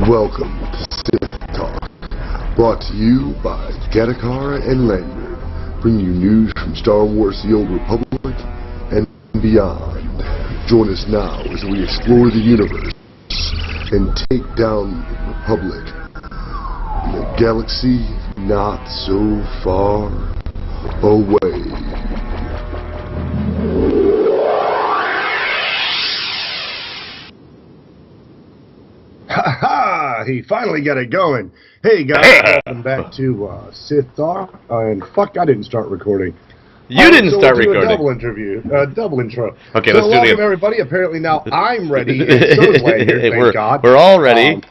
Welcome to SithTalk, brought to you by Gattacar and Lanyard, bringing you news from Star Wars The Old Republic and beyond. Join us now as we explore the universe and take down the Republic in a galaxy not so far away. He finally got it going. Hey guys, welcome back to SithTalk. And fuck, I didn't start recording. You didn't start recording. A double intro. Okay, so let's do it. Welcome everybody. Apparently now I'm ready. And so is Lanyard, thank God. We're all ready.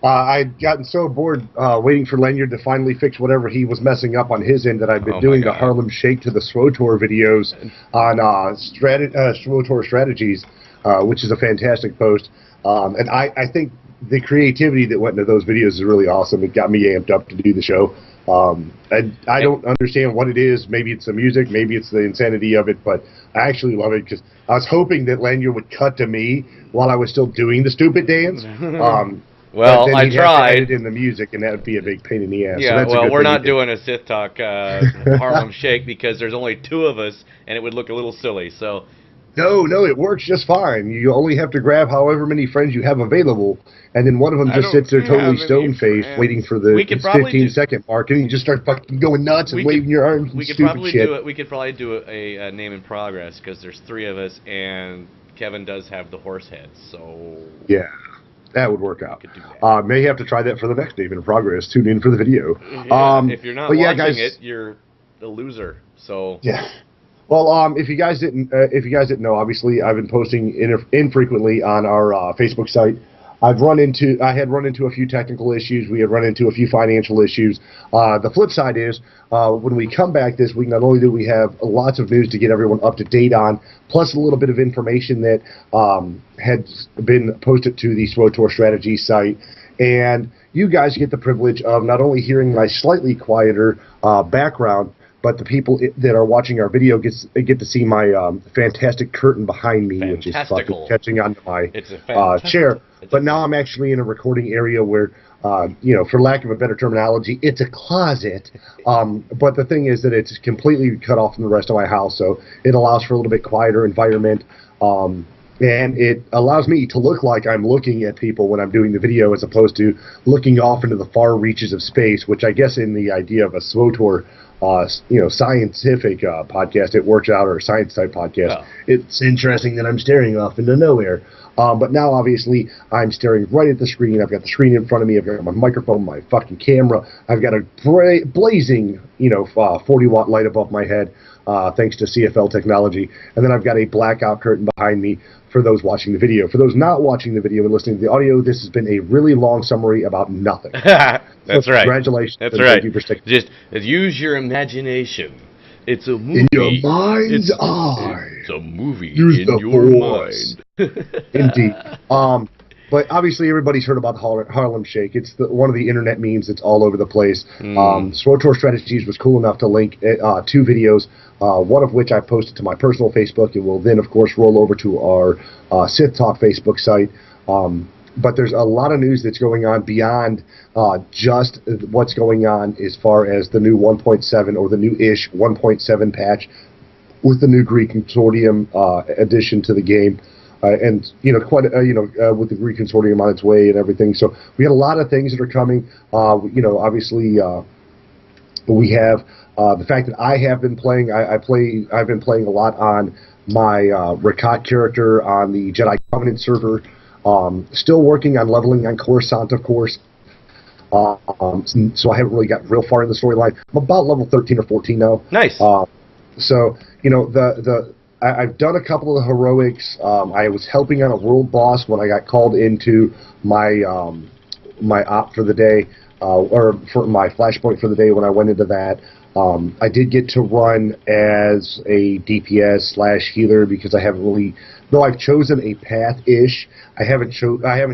I'd gotten so bored waiting for Lanyard to finally fix whatever he was messing up on his end that I've been doing the Harlem Shake to the SWTOR videos on SWTOR Strategies, which is a fantastic post. And I think the creativity that went into those videos is really awesome. It got me amped up to do the show. I don't understand what it is. Maybe it's the music, maybe it's the insanity of it, but I actually love it because I was hoping that Lanyard would cut to me while I was still doing the stupid dance. Well, then I tried. Have to edit in the music, and that would be a big pain in the ass. Yeah, so well, we're not doing a SithTalk Harlem Shake because there's only two of us, and it would look a little silly. So. No, it works just fine. You only have to grab however many friends you have available, and then one of them just sits there totally stone-faced waiting for the 15-second mark, and you just start fucking going nuts and waving your arms and stupid shit. We could probably do a name in progress, because there's three of us, and Kevin does have the horse head, so... Yeah, that would work out. May have to try that for the next name in progress. Tune in for the video. Yeah, if you're not watching it, you're a loser, so... Yeah. Well, if you guys didn't know, obviously I've been posting infrequently on our Facebook site. I had run into a few technical issues. We had run into a few financial issues. The flip side is when we come back this week, not only do we have lots of news to get everyone up to date on, plus a little bit of information that had been posted to the SWTOR Strategy site, and you guys get the privilege of not only hearing my slightly quieter background, but the people that are watching our video get to see my fantastic curtain behind me, which is fucking catching onto my chair. But now I'm actually in a recording area where, for lack of a better terminology, it's a closet. But the thing is that it's completely cut off from the rest of my house, so it allows for a little bit quieter environment. And it allows me to look like I'm looking at people when I'm doing the video, as opposed to looking off into the far reaches of space, which I guess in the idea of a SWTOR scientific podcast, it works out, or a science type podcast. Oh. It's interesting that I'm staring off into nowhere. But now, obviously, I'm staring right at the screen. I've got the screen in front of me. I've got my microphone, my fucking camera. I've got a blazing, 40-watt light above my head, thanks to CFL technology. And then I've got a blackout curtain behind me for those watching the video. For those not watching the video and listening to the audio, this has been a really long summary about nothing. That's right. Congratulations. That's right. Thank you for sticking. Just use your imagination. It's a movie. In your mind's eye. It's a movie Use in your mind. Indeed. But obviously everybody's heard about Harlem Shake. It's one of the internet memes that's all over the place. SWTOR Strategies was cool enough to link two videos, one of which I posted to my personal Facebook, and will then, of course, roll over to our SithTalk Facebook site. But there's a lot of news that's going on beyond just what's going on as far as the new 1.7 or the new-ish 1.7 patch with the new Greek Consortium addition to the game. And with the Greek Consortium on its way and everything, so we have a lot of things that are coming. Obviously, we have the fact that I have been playing. I've been playing a lot on my Rakat character on the Jedi Covenant server. Still working on leveling on Coruscant, of course. So I haven't really got real far in the storyline. I'm about level 13 or 14 now. Nice. So I've done a couple of the heroics. I was helping on a world boss when I got called into my my op for the day, or for my flashpoint for the day when I went into that. I did get to run as a DPS / healer because I haven't really, though I've chosen a path-ish, I haven't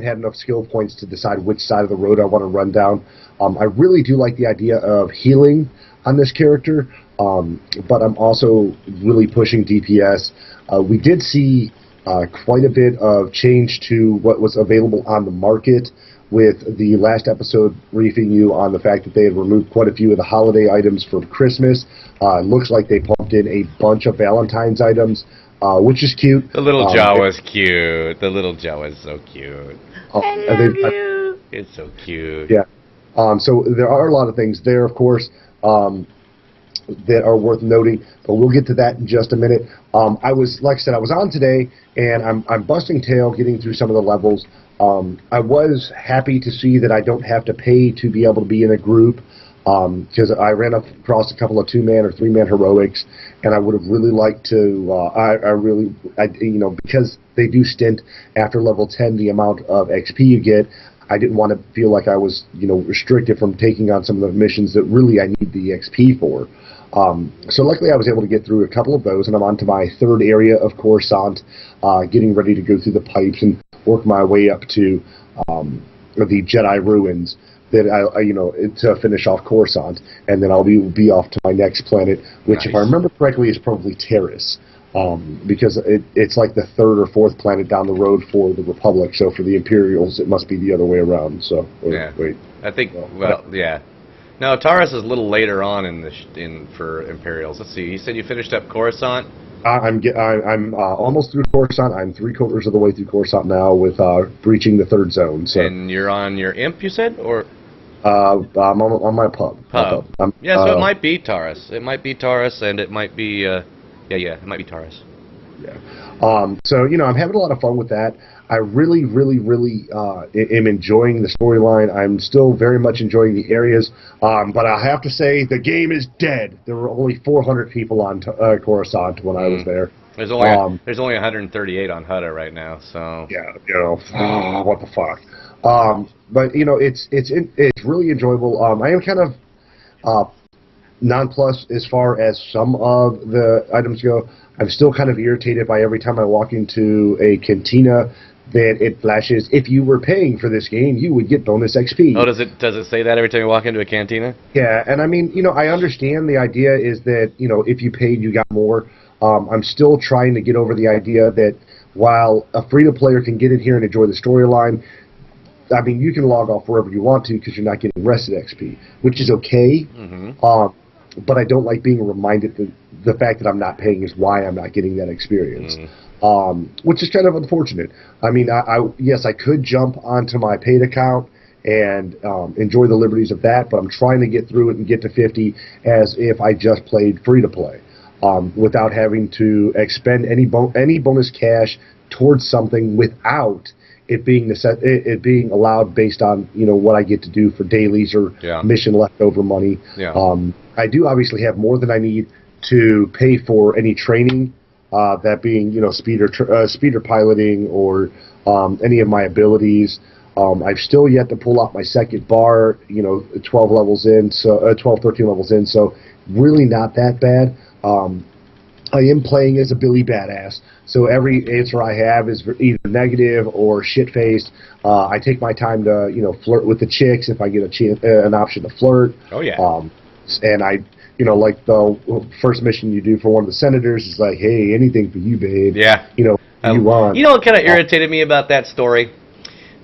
had enough skill points to decide which side of the road I want to run down. I really do like the idea of healing on this character. But I'm also really pushing DPS. We did see quite a bit of change to what was available on the market with the last episode briefing you on the fact that they had removed quite a few of the holiday items for Christmas. It looks like they pumped in a bunch of Valentine's items, which is cute. The little Jawa's cute. The little Jawa's so cute. I love you. It's so cute. Yeah. So there are a lot of things there, of course, that are worth noting, but we'll get to that in just a minute. I was on today, and I'm busting tail getting through some of the levels. I was happy to see that I don't have to pay to be able to be in a group, because I ran across a couple of 2-man or 3-man heroics, and I would have really liked to. Because they do stint after level 10 the amount of XP you get. I didn't want to feel like I was, restricted from taking on some of the missions that really I need the XP for. So luckily I was able to get through a couple of those, and I'm on to my third area of Coruscant, getting ready to go through the pipes and work my way up to the Jedi ruins that to finish off Coruscant, and then I'll be off to my next planet, which, nice. If I remember correctly, is probably Terrace. Because it's like the 3rd or 4th planet down the road for the Republic. So for the Imperials, it must be the other way around. So wait. I think yeah. No, Taurus is a little later on for Imperials. Let's see. You said you finished up Coruscant. I'm almost through Coruscant. I'm 3/4 of the way through Coruscant now with breaching the 3rd zone. So. And you're on your Imp, you said, or? I'm on my pub. So it might be Taurus. It might be Taurus, and it might be. Yeah, it might be Taurus. Yeah. So, I'm having a lot of fun with that. I really, really, really am enjoying the storyline. I'm still very much enjoying the areas. But I have to say, the game is dead. There were only 400 people on Coruscant when I was there. There's only 138 on Hutta right now, so... Yeah, what the fuck. But, it's really enjoyable. I am kind of... nonplussed as far as some of the items go. I'm still kind of irritated by every time I walk into a cantina that it flashes, if you were paying for this game, you would get bonus XP. Oh, does it say that every time you walk into a cantina? Yeah, and I mean, I understand the idea is that, if you paid, you got more. I'm still trying to get over the idea that while a free-to-player can get in here and enjoy the storyline, I mean, you can log off wherever you want to because you're not getting rested XP, which is okay. Mm-hmm. But I don't like being reminded that the fact that I'm not paying is why I'm not getting that experience, which is kind of unfortunate. I mean, yes, I could jump onto my paid account and enjoy the liberties of that, but I'm trying to get through it and get to 50 as if I just played free-to-play without having to expend any bonus cash towards something without it being allowed based on what I get to do for dailies or mission leftover money. Yeah. I do obviously have more than I need to pay for any training, that being speeder piloting or any of my abilities. I've still yet to pull out my second bar. 12 levels in, so 12, 13 levels in, so really not that bad. I am playing as a Billy Badass, so every answer I have is either negative or shit-faced. I take my time to, flirt with the chicks if I get an option to flirt. Oh, yeah. And I, like the first mission you do for one of the senators is like, hey, anything for you, babe. Yeah. You want. What kind of irritated me about that story?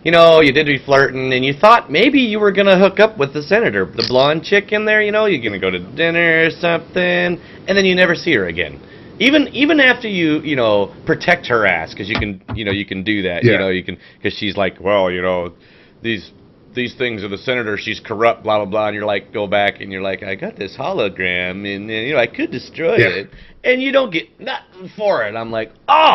You did be flirting, and you thought maybe you were going to hook up with the senator, the blonde chick in there, you're going to go to dinner or something, and then you never see her again. Even after you protect her ass, because you can do that. Yeah. Because she's like, well, these things are the senator, she's corrupt, blah blah blah, and you're like, go back and you're like, I got this hologram, and I could destroy it, and you don't get nothing for it. I'm like, But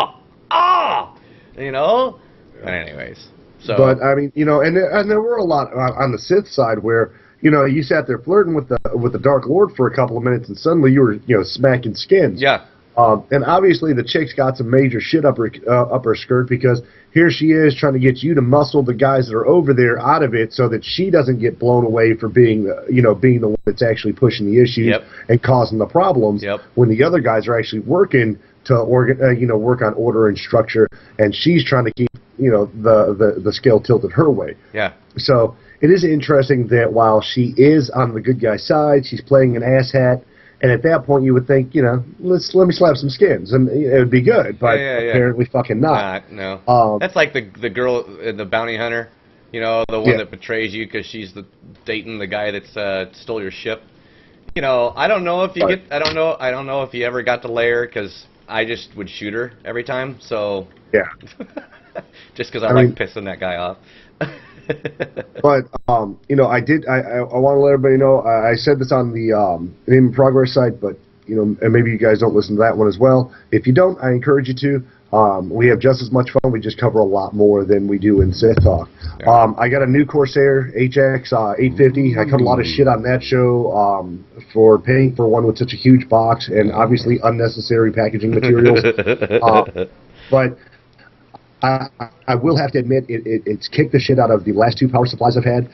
anyways, so. But I mean, and there were a lot on the Sith side where. You sat there flirting with the Dark Lord for a couple of minutes, and suddenly you were, smacking skins. Yeah. And obviously the chick's got some major shit up her skirt because here she is trying to get you to muscle the guys that are over there out of it so that she doesn't get blown away for being the one that's actually pushing the issues and causing the problems when the other guys are actually working to work on order and structure, and she's trying to keep the scale tilted her way. Yeah. So it is interesting that while she is on the good guy side, she's playing an asshat. And at that point, you would think, let me slap some skins, and it would be good. But apparently, fucking not. No. That's like the girl, the bounty hunter, You know, the one Yeah. that betrays you because she's dating the guy that's stole your ship. You know, I don't know if you Right. get. I don't know if you ever got to layer because I just would shoot her every time. So Yeah. just because I I like mean, pissing that guy off. but you know, I want to let everybody know. I said this on the Name and Progress site, but you know, and maybe you guys don't listen to that one as well. If you don't, I encourage you to. We have just as much fun. We just cover a lot more than we do in Sith Talk. Yeah. I got a new Corsair HX 850. I cut a lot of shit on that show for paying for one with such a huge box and obviously unnecessary packaging materials. But I will have to admit it's kicked the shit out of the last two power supplies I've had.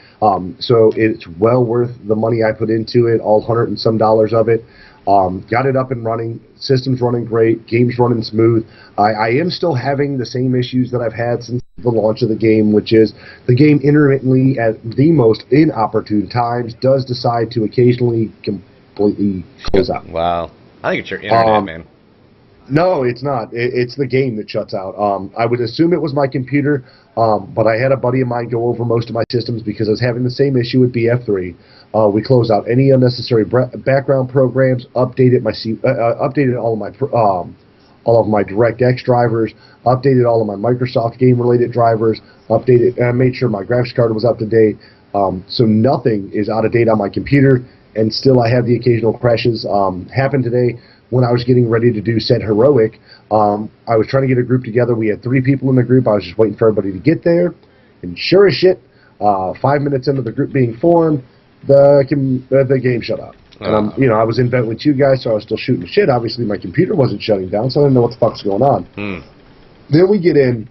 So it's well worth the money I put into it, all $100 and some of it. Got it up and running. System's running great. Game's running smooth. I am still having the same issues that I've had since the launch of the game, which is the game intermittently at the most inopportune times does decide to occasionally completely close out. Wow. I think it's your internet, man. No, it's not. It's the game that shuts out. I would assume it was my computer, but I had a buddy of mine go over most of my systems because I was having the same issue with BF3. We closed out any unnecessary background programs, updated all of my DirectX drivers, updated all of my Microsoft game-related drivers, made sure my graphics card was up to date. So nothing is out of date on my computer, and still I have the occasional crashes. Happened today. When I was getting ready to do said heroic, I was trying to get a group together. We had 3 people in the group. I was just waiting for everybody to get there. And sure as shit, 5 minutes into the group being formed, the game shut off. And I was in bed with you guys, so I was still shooting shit. Obviously, my computer wasn't shutting down, so I didn't know what the fuck's going on. Then we get in,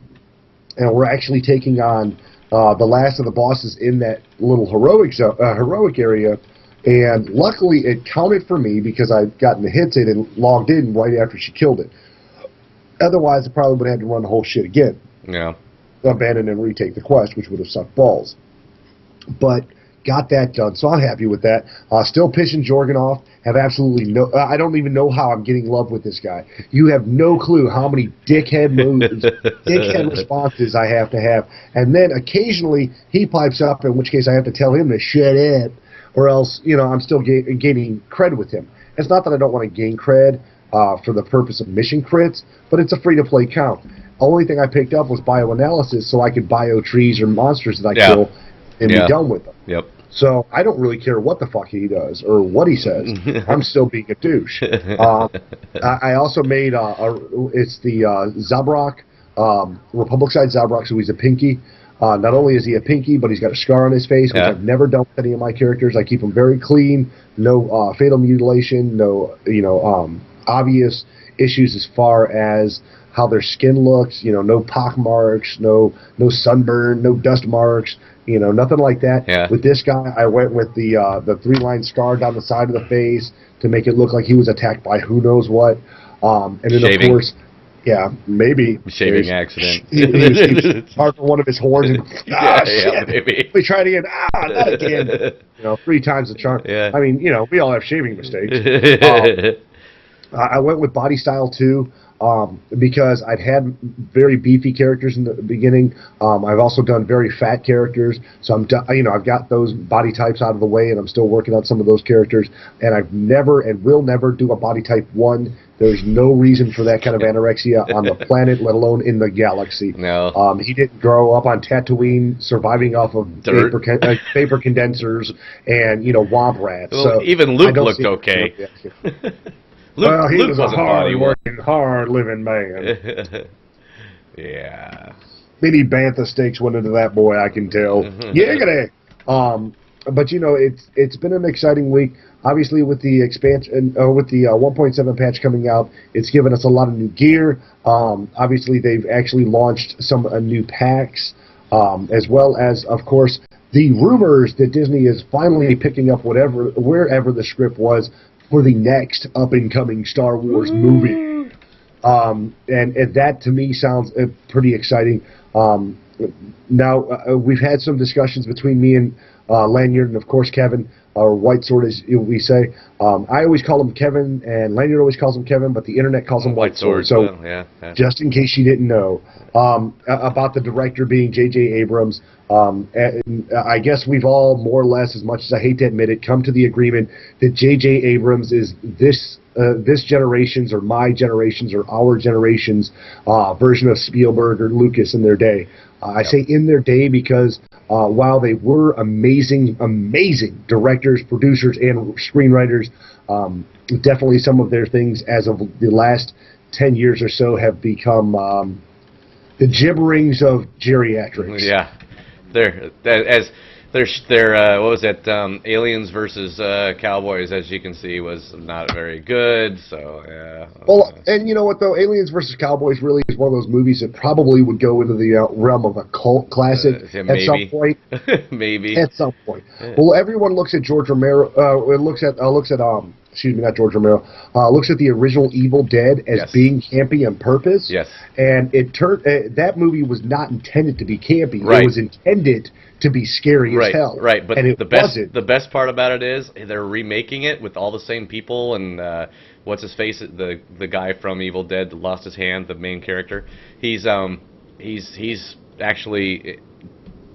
and we're actually taking on the last of the bosses in that little heroic area. And luckily, it counted for me because I'd gotten the hits in and logged in right after she killed it. Otherwise, I probably would have had to run the whole shit again. Yeah. Abandon and retake the quest, which would have sucked balls. But got that done, so I'm happy with that. Still pissing Jorgen off. Have absolutely no... I don't even know how I'm getting love with this guy. You have no clue how many dickhead moves, dickhead responses I have to have. And then occasionally, he pipes up, in which case I have to tell him to shut up. Or else, I'm still gaining cred with him. It's not that I don't want to gain cred for the purpose of mission crits, but it's a free-to-play count. Only thing I picked up was bioanalysis, so I could bio trees or monsters that I kill and be done with them. Yep. So I don't really care what the fuck he does or what he says. I'm still being a douche. I also made it's the Zabrak, Republic side Zabrak, so he's a pinky. Not only is he a pinky, but he's got a scar on his face, which I've never done with any of my characters. I keep them very clean, no fatal mutilation, no obvious issues as far as how their skin looks. No pock marks, no sunburn, no dust marks. Nothing like that. Yeah. With this guy, I went with the 3-line scar down the side of the face to make it look like he was attacked by who knows what. And then Shaving. of course. Yeah, maybe. Shaving accident. He was part of one of his horns. And, shit. Maybe. We tried again. Not again. 3 times the charm. Yeah. I mean, we all have shaving mistakes. I went with body style too, because I'd had very beefy characters in the beginning. I've also done very fat characters, so I've got those body types out of the way, and I'm still working on some of those characters. And I've never and will never do a body type 1. There's no reason for that kind of anorexia on the planet, let alone in the galaxy. No. He didn't grow up on Tatooine, surviving off of vapor condensers and womp rats. Well, so even Luke looked okay. Well, he Luke was a hard-working, hard-living man. Yeah. Many bantha steaks went into that boy, I can tell. Yiggity! But it's been an exciting week. Obviously, with the expansion, with the 1.7 patch coming out, it's given us a lot of new gear. Obviously, they've actually launched some new packs, as well as, of course, the rumors that Disney is finally picking up wherever the script was for the next up-and-coming Star Wars movie. And that, to me, sounds pretty exciting. Now, we've had some discussions between me and Lanyard and, of course, Kevin, or White Sword, as we say. I always call him Kevin, and Lanyard always calls him Kevin, but the internet calls him White Sword. So, well, yeah. just in case you didn't know, about the director being J.J. Abrams, and I guess we've all, more or less, as much as I hate to admit it, come to the agreement that J.J. Abrams is this generation's, or my generation's, or our generation's version of Spielberg or Lucas in their day. I say in their day because while they were amazing directors, producers, and screenwriters, definitely some of their things as of the last 10 years or so have become the gibberings of geriatrics. Yeah, they're what was it? Aliens versus Cowboys, as you can see, was not very good. So yeah. Well, and you know what though, Aliens versus Cowboys really is one of those movies that probably would go into the realm of a cult classic at some point. Maybe at some point. Yeah. Well, everyone looks at George Romero. Looks at excuse me, not George Romero. Looks at the original Evil Dead as being campy on purpose. Yes. And it turned that movie was not intended to be campy. Right. It was intended to be scary as hell. Right, but and the best part about it is they're remaking it with all the same people, and what's his face, the guy from Evil Dead that lost his hand, the main character. He's actually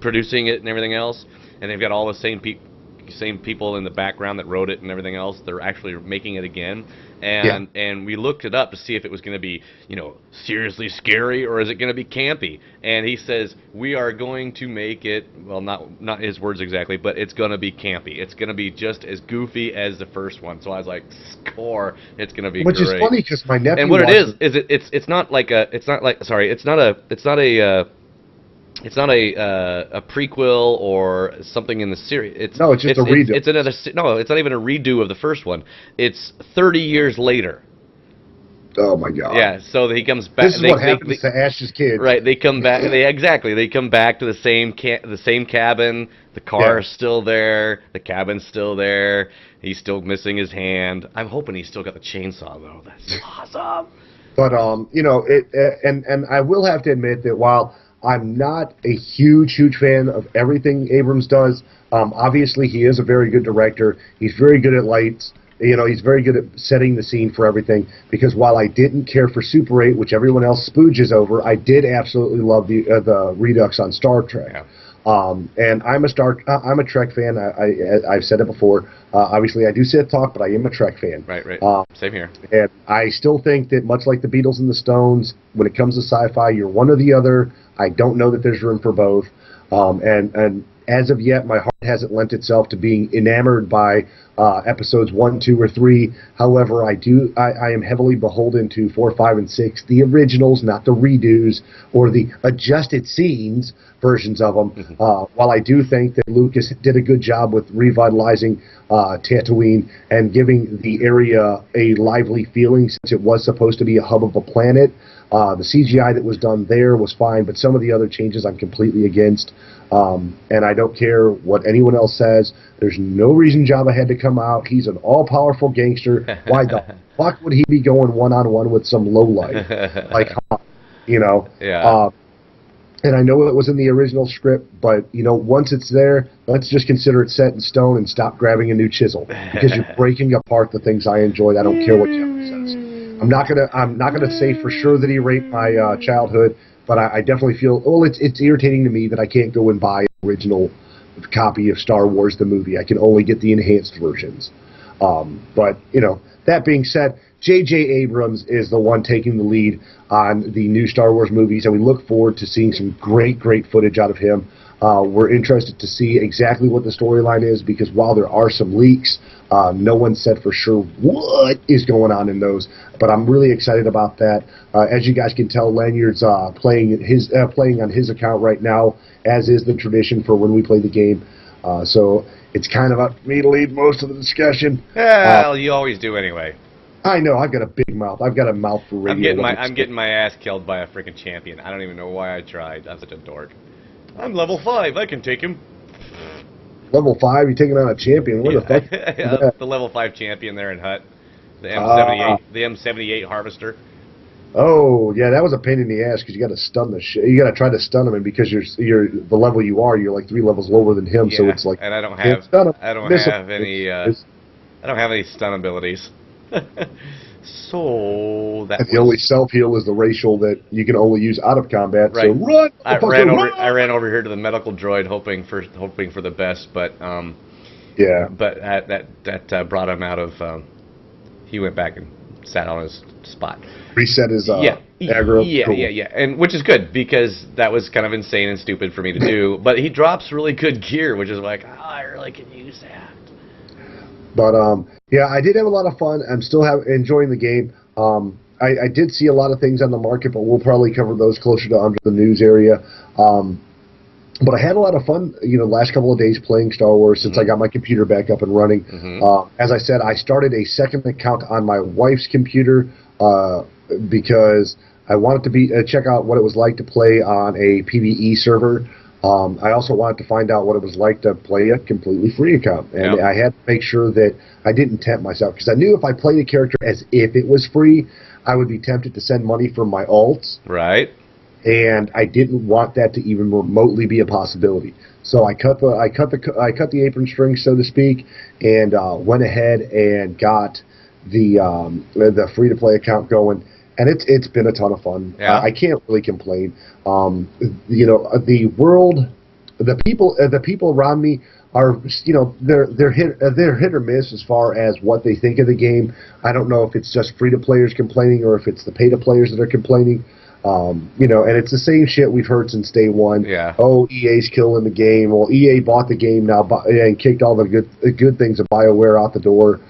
producing it and everything else, and they've got all the same people in the background that wrote it and everything else. They're actually making it again, and we looked it up to see if it was going to be, seriously scary, or is it going to be campy. And he says we are going to make it, well, not his words exactly, but it's going to be campy. It's going to be just as goofy as the first one. So I was like, score, it's going to be Which great. is funny because my nephew, and what it is it's not a prequel or something in the series. It's just a redo. It's not even a redo of the first one. It's 30 years later. Oh my God! Yeah, so he comes back. This is what happens to Ash's kids. Right, they come back. They come back to the same cabin. The car is still there. The cabin's still there. He's still missing his hand. I'm hoping he's still got the chainsaw though. That's awesome. But and I will have to admit that while I'm not a huge fan of everything Abrams does, obviously he is a very good director. He's very good at lights. He's very good at setting the scene for everything, because while I didn't care for Super 8, which everyone else spooges over, I did absolutely love the Redux on Star Trek. Yeah. And I'm a Trek fan. I've said it before. Obviously, I do SithTalk, but I am a Trek fan. Right. Same here. And I still think that, much like the Beatles and the Stones, when it comes to sci-fi, you're one or the other. I don't know that there's room for both. And as of yet, my heart hasn't lent itself to being enamored by episodes 1, 2, or 3. However, I am heavily beholden to 4, 5, and 6, the originals, not the redos or the adjusted scenes versions of them. While I do think that Lucas did a good job with revitalizing Tatooine and giving the area a lively feeling, since it was supposed to be a hub of a planet, the CGI that was done there was fine, but some of the other changes I'm completely against. And I don't care what anyone else says. There's no reason Jabba had to come out. He's an all-powerful gangster. Why the fuck would he be going one-on-one with some lowlife like Han? Yeah. And I know it was in the original script, but once it's there, let's just consider it set in stone and stop grabbing a new chisel, because you're breaking apart the things I enjoyed. I don't care what Jabba says. I'm not gonna say for sure that he raped my childhood, but I definitely feel, it's irritating to me that I can't go and buy an original copy of Star Wars the movie. I can only get the enhanced versions. But that being said, J.J. Abrams is the one taking the lead on the new Star Wars movies, and we look forward to seeing some great footage out of him. We're interested to see exactly what the storyline is, because while there are some leaks, no one said for sure what is going on in those. But I'm really excited about that. As you guys can tell, Lanyard's playing on his account right now, as is the tradition for when we play the game. So it's kind of up to me to lead most of the discussion. Well, you always do anyway. I know, I've got a big mouth. I've got a mouth for radio. I'm getting my ass killed by a freaking champion. I don't even know why I tried. I'm such a dork. I'm level 5. I can take him. Level 5? You're taking on a champion? Where the fuck? Yeah, the level 5 champion there in Hut. The M78. The M78 Harvester. Oh yeah, that was a pain in the ass because you got to stun the shit. You got to try to stun him, and because you're the level you are, you're like 3 levels lower than him. So Yeah, it's like and I don't can't have stun him, I don't miss him. have any I don't have any stun abilities. So that And the only was self heal is the racial that you can only use out of combat. So right. run, motherfucker, I run! ran over here to the medical droid hoping for the best, but Yeah, that brought him out of. He went back and sat on his spot. reset his Yeah, aggro. Cool. yeah, and which is good because that was kind of insane and stupid for me to do. But he drops really good gear, which is like, I really could use that. But yeah, I did have a lot of fun. I'm still enjoying the game. I did see a lot of things on the market, but we'll probably cover those closer to under the news area. But I had a lot of fun, last couple of days playing Star Wars since I got my computer back up and running. As I said, I started a second account on my wife's computer because I wanted to check out what it was like to play on a PvE server. I also wanted to find out what it was like to play a completely free account. And I had to make sure that I didn't tempt myself. Because I knew if I played a character as if it was free, I would be tempted to send money for my alts. Right. And I didn't want that to even remotely be a possibility. So I cut the apron string, so to speak, and went ahead and got the free-to-play account going. And it's been a ton of fun. Yeah. I can't really complain. The world, the people around me are, they're hit or miss as far as what they think of the game. I don't know if it's just free-to-players complaining or if it's the pay-to-players that are complaining. And it's the same shit we've heard since day one. Yeah. Oh, EA's killing the game. Well, EA bought the game now and kicked all the good things of BioWare out the door.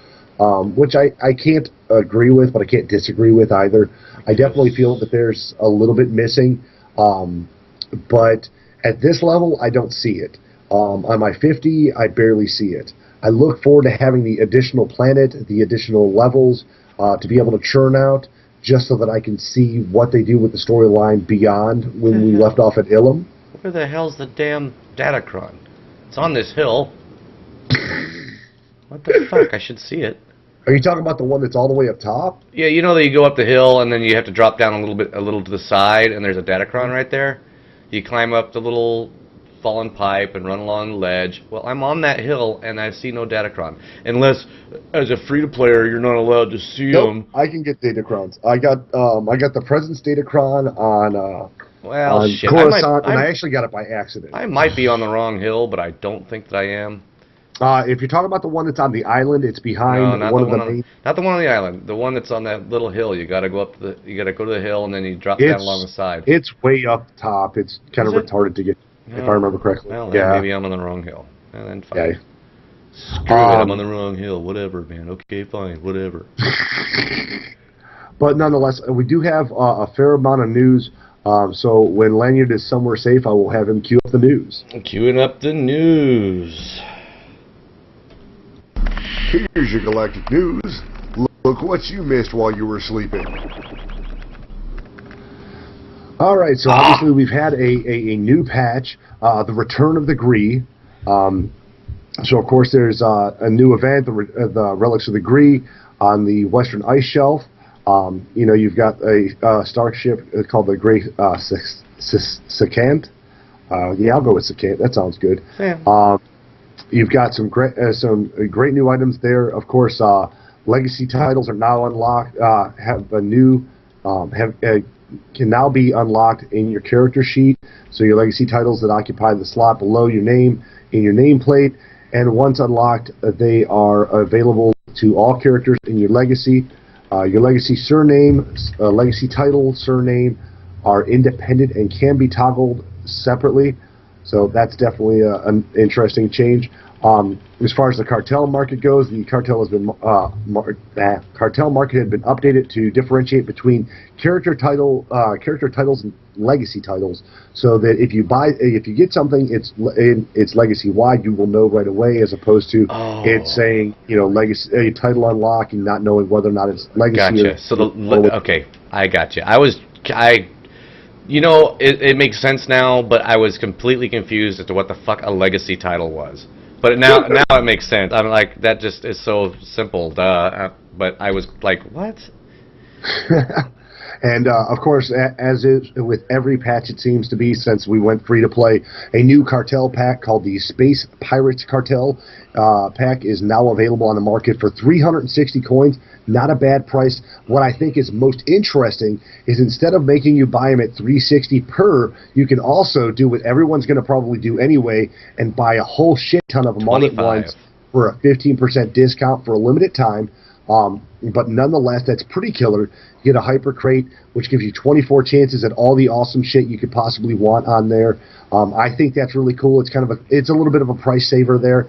Which I can't agree with, but I can't disagree with either. I definitely feel that there's a little bit missing, but at this level, I don't see it. On my 50, I barely see it. I look forward to having the additional planet, the additional levels, to be able to churn out, just so that I can see what they do with the storyline beyond when we left off at Ilum. Where the hell's the damn Datacron? It's on this hill. What the fuck? I should see it. Are you talking about the one that's all the way up top? Yeah, you know that you go up the hill and then you have to drop down a little to the side, and there's a Datacron right there. You climb up the little fallen pipe and run along the ledge. Well, I'm on that hill and I see no Datacron, unless as a free-to-player you're not allowed to see them. I can get Datacrons. I got the Presence Datacron on Shit. Coruscant, and I actually got it by accident. I might be on the wrong hill, but I don't think that I am. If you're talking about the one that's on the island, it's behind not one the of the one main. Not the one on the island. The one that's on that little hill. You got to go to the hill and then you drop down along the side. It's way up top. It's kind of retarded to get, if I remember correctly. Well, then maybe I'm on the wrong hill. And then fine. Yeah. Screw it, I'm on the wrong hill. Whatever, man. Okay, fine. Whatever. But nonetheless, we do have a fair amount of news. So when Lanyard is somewhere safe, I will have him cue up the news. Queuing up the news. Here's your galactic news. Look what you missed while you were sleeping. Alright, so obviously we've had a new patch, the Return of the Gree. So of course there's a new event, the Relics of the Gree, on the Western Ice Shelf. You've got a starship called the Grey Secant. Yeah, I'll go with Secant. That sounds good. Yeah. You've got some great new items there. Of course, legacy titles are now unlocked. Can now be unlocked in your character sheet. So your legacy titles that occupy the slot below your name in your nameplate, and once unlocked, they are available to all characters in your legacy. Your legacy surname, legacy title, surname are independent and can be toggled separately. So that's definitely an interesting change. As far as the cartel market goes, the cartel has been cartel market had been updated to differentiate between character titles and legacy titles, so that if you get something, it's legacy wide, you will know right away, as opposed to it saying legacy title unlock and not knowing whether or not it's legacy. Gotcha. Okay, I got you. It makes sense now, but I was completely confused as to what the fuck a legacy title was. But now it makes sense. I'm like, that just is so simple, duh. But I was like, what? And of course, as is with every patch, it seems to be since we went free to play, a new cartel pack called the Space Pirates Cartel pack is now available on the market for 360 coins. Not a bad price. What I think is most interesting is instead of making you buy them at 360 per, you can also do what everyone's going to probably do anyway and buy a whole shit ton of them all at once for a 15% discount for a limited time. But nonetheless, that's pretty killer. You get a hyper crate, which gives you 24 chances at all the awesome shit you could possibly want on there. I think that's really cool. It's it's a little bit of a price saver there.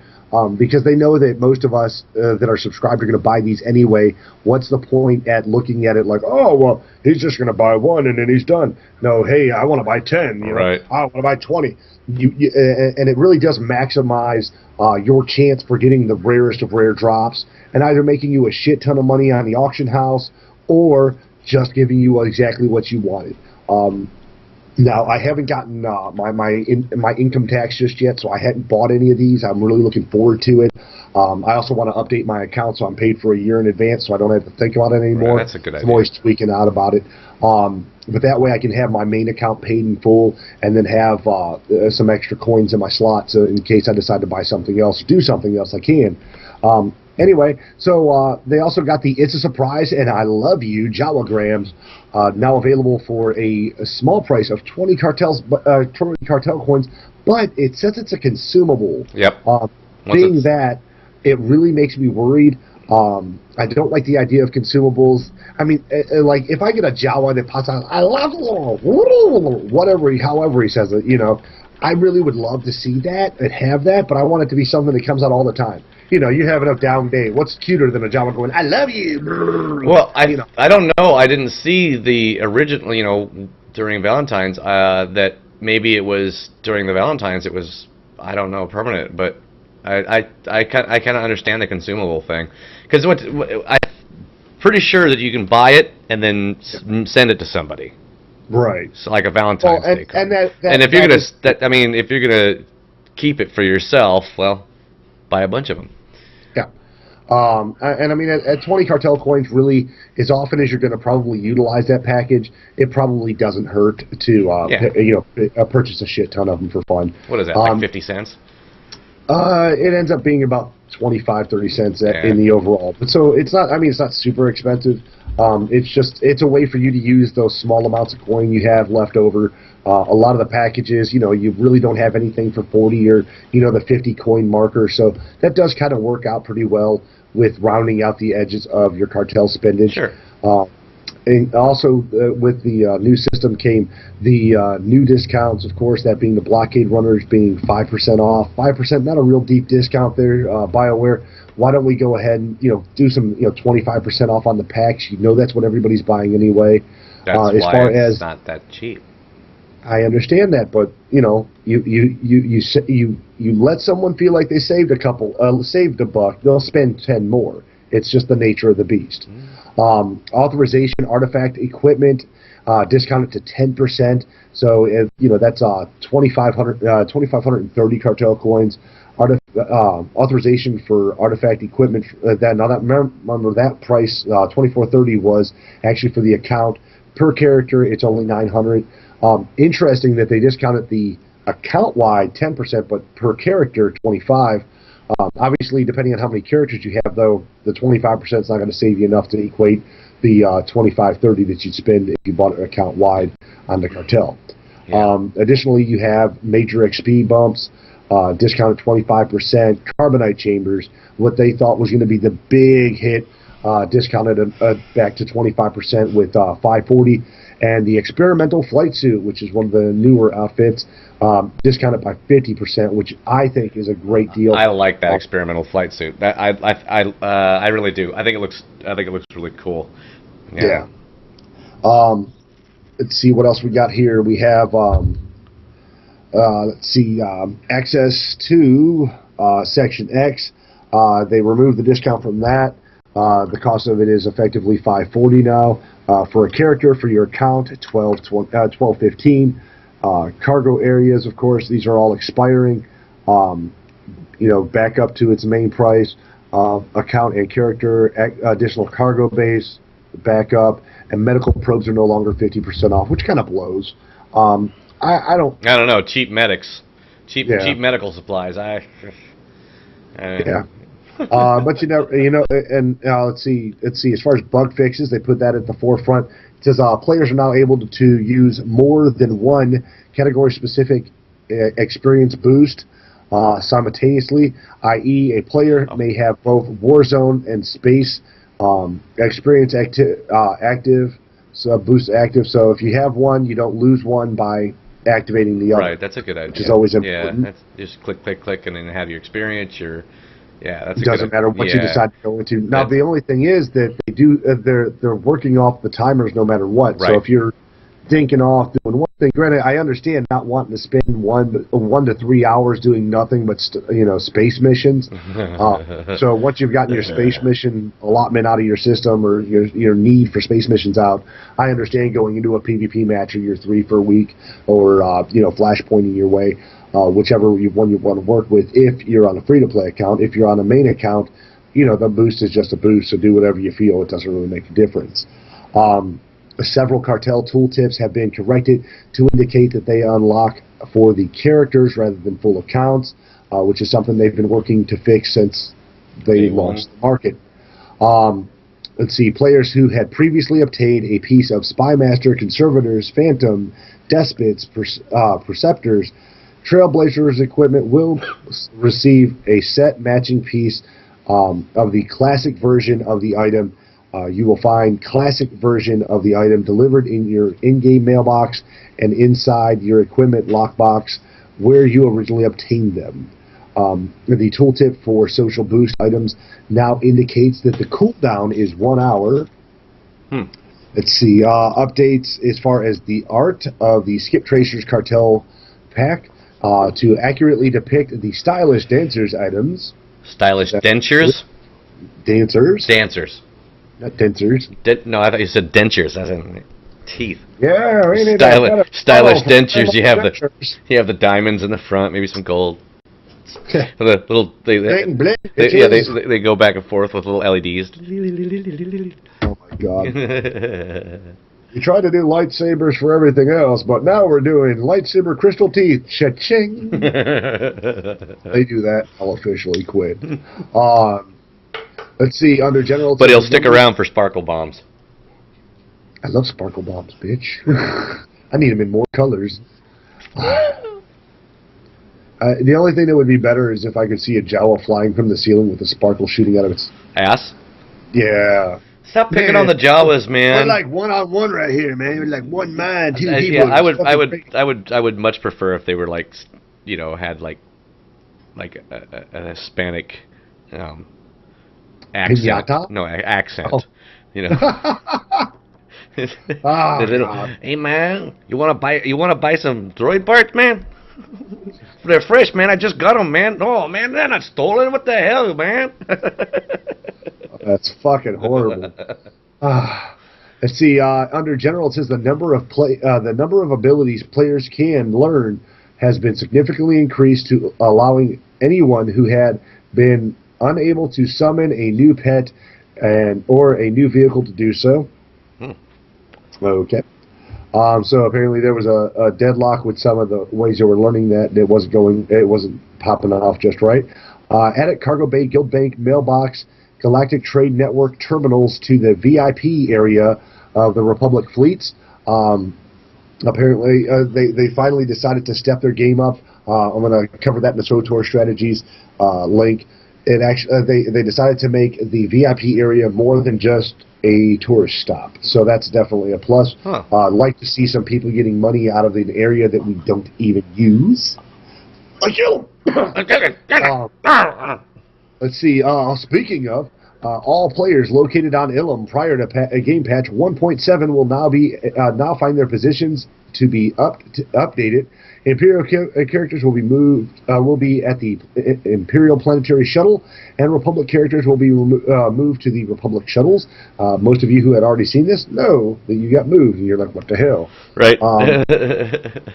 Because they know that most of us that are subscribed are going to buy these anyway. What's the point at looking at it like, oh, well, he's just going to buy one and then he's done? No, hey, I want to buy 10. You know, I want to buy 20. And it really does maximize your chance for getting the rarest of rare drops and either making you a shit ton of money on the auction house or just giving you exactly what you wanted. Now, I haven't gotten my income tax just yet, so I hadn't bought any of these. I'm really looking forward to it. I also want to update my account, so I'm paid for a year in advance, so I don't have to think about it anymore. That's a good idea. I'm always tweaking out about it. But that way I can have my main account paid in full and then have some extra coins in my slot so in case I decide to buy something else or do something else, I can. Anyway, so they also got the It's a Surprise and I Love You Jawagrams now available for a small price of 20 cartel coins, but it says it's a consumable. Yep. Being that, it really makes me worried. I don't like the idea of consumables. I mean, like, if I get a Jawa that pops out, I love you, whatever, however he says it, you know, I really would love to see that and have that, but I want it to be something that comes out all the time. You know, you have enough down day. What's cuter than a Jawa going, I love you? Well, I don't know. I didn't see the original, you know, during Valentine's, that maybe it was during the Valentine's, it was, I don't know, permanent, but I kind of understand the consumable thing. Because I'm pretty sure that you can buy it and then send it to somebody. Right. So like a Valentine's Day card. And if you're if you're gonna keep it for yourself, well, buy a bunch of them. Yeah. And I mean, at 20 cartel coins, really, as often as you're going to probably utilize that package, it probably doesn't hurt to purchase a shit ton of them for fun. What is that, like 50 cents? It ends up being about 25, 30 cents in the overall. But so it's not, I mean, it's not super expensive. It's a way for you to use those small amounts of coin you have left over. A lot of the packages, you know, you really don't have anything for 40 or, you know, the 50 coin marker. So that does kind of work out pretty well with rounding out the edges of your cartel spendage. Sure. And also with the new system came the new discounts, of course, that being the blockade runners being 5% off. 5%, not a real deep discount there, BioWare. Why don't we go ahead and, you know, do some, 25% off on the packs? You know that's what everybody's buying anyway. That's why it's not that cheap. I understand that, but you know, you let someone feel like they saved a buck, they'll spend 10 more. It's just the nature of the beast. Authorization, artifact, equipment, discounted to 10%. So that's 2,530 cartel coins. Authorization for artifact equipment. Remember that price 2,430 was actually for the account. Per character, it's only 900. Interesting that they discounted the account-wide 10%, but per character 25. Obviously, depending on how many characters you have, though, the 25% is not going to save you enough to equate the 25-30 that you'd spend if you bought it account-wide on the cartel. Yeah. Additionally, you have major XP bumps, discounted 25%, carbonite chambers, what they thought was going to be the big hit, discounted back to 25% with 540. And the experimental flight suit, which is one of the newer outfits, discounted by 50%, which I think is a great deal. I like that experimental flight suit. That I really do. I think it looks really cool. Yeah. Let's see what else we got here. We have access to Section X. They removed the discount from that. The cost of it is effectively $540 now. For a character, for your account, $12.15. Cargo areas, of course, these are all expiring. Back up to its main price. Account and character, additional cargo base, backup, and medical probes are no longer 50% off, which kind of blows. I don't know. Cheap medics, cheap medical supplies. Yeah. But and let's see. As far as bug fixes, they put that at the forefront. It says players are now able to use more than one category-specific experience boost simultaneously. I.e., a player may have both Warzone and Space experience active, so boost active. So if you have one, you don't lose one by activating the other. Right, that's a good idea. Which is always important. Yeah, that's just click, and then have your experience. That's. It doesn't matter what you decide to go into. Now the only thing is that they do they're working off the timers no matter what. Right. So if you're dinking off doing one thing, granted, I understand not wanting to spend 1 to 3 hours doing nothing but space missions. So once you've gotten your space mission allotment out of your system or your need for space missions out, I understand going into a PvP match or your 3 for a week or flashpointing your way, whichever one you want to work with. If you're on a free-to-play account, if you're on a main account, the boost is just a boost. So do whatever you feel. It doesn't really make a difference. Several cartel tooltips have been corrected to indicate that they unlock for the characters rather than full accounts, which is something they've been working to fix since they launched the market. Let's see, players who had previously obtained a piece of Spymaster, Conservators, Phantom, Despots, Preceptors, Trailblazers equipment will receive a set matching piece of the classic version of the item. You will find classic version of the item delivered in your in-game mailbox and inside your equipment lockbox where you originally obtained them. The tooltip for social boost items now indicates that the cooldown is 1 hour. Let's see, updates as far as the art of the Skip Tracers Cartel pack to accurately depict the stylish dancers items. Stylish dentures? Dancers. Not dentures. No, I thought you said dentures, as in teeth. Yeah, stylish dentures. You have the diamonds in the front, maybe some gold. The little they go back and forth with little LEDs. Oh my god! You try to do lightsabers for everything else, but now we're doing lightsaber crystal teeth. Cha-ching! They do that. I'll officially quit. Let's see, under general... But he'll stick around for sparkle bombs. I love sparkle bombs, bitch. I need them in more colors. The only thing that would be better is if I could see a Jawa flying from the ceiling with a sparkle shooting out of its... ass? Yeah. Stop picking on the Jawas, man. We're like one-on-one right here, man. We're like one mind, two people. Yeah, I would much prefer if they were like, had like a Hispanic... accent. No, accent. Oh. Hey man, you wanna buy some droid parts, man? They're fresh, man. I just got them, man. Oh man, they're not stolen. What the hell, man? That's fucking horrible. Let's see. Under general, it says the number of abilities players can learn has been significantly increased to allowing anyone who had been unable to summon a new pet or a new vehicle to do so. Okay. So apparently there was a deadlock with some of the ways they were learning that it wasn't popping off just right. Added Cargo Bay, Guild Bank, Mailbox, Galactic Trade Network terminals to the VIP area of the Republic fleets. Apparently they finally decided to step their game up. I'm going to cover that in the SOTOR strategies link. It actually they decided to make the VIP area more than just a tourist stop, so that's definitely a plus. I'd like to see some people getting money out of an area that we don't even use. Let's see. Speaking of, all players located on Ilum prior to game patch 1.7 will now find their positions to be updated. Imperial characters will be at the Imperial Planetary Shuttle, and Republic characters will be moved to the Republic shuttles. Most of you who had already seen this know that you got moved, and you're like, what the hell? Right.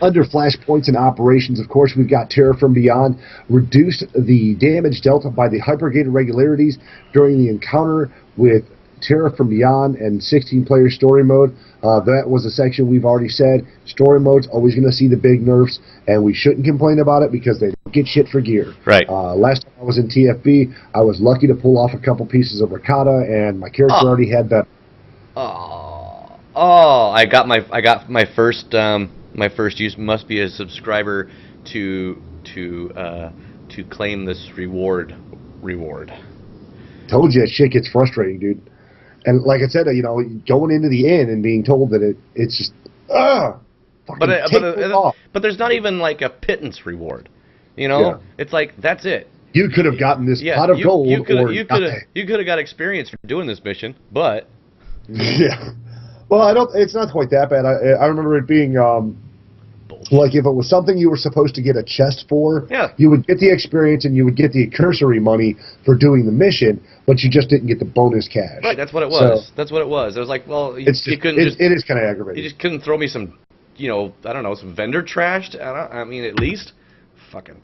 Under flashpoints and operations, of course, we've got Terror from Beyond. Reduced the damage dealt by the hypergate irregularities during the encounter with Terra from Beyond and 16-player story mode. That was a section we've already said. Story mode's always going to see the big nerfs, and we shouldn't complain about it because they don't get shit for gear. Right. Last time I was in TFB, I was lucky to pull off a couple pieces of Ricotta, and my character already had that. I got my first use. Must be a subscriber to claim this reward. Told you, shit gets frustrating, dude. And like I said, you know, going into the inn and being told that it's just but there's not even like a pittance reward. You know, it's like that's it. You could have gotten this pot of gold, you could have got experience for doing this mission, but yeah. Well, it's not quite that bad. I remember it being like if it was something you were supposed to get a chest for, you would get the experience and you would get the cursory money for doing the mission, but you just didn't get the bonus cash. Right, that's what it was. So, that's what it was. It was like, well, you couldn't it is kind of aggravating. You just couldn't throw me some, you know, I don't know, some vendor trash. I mean, at least, fucking.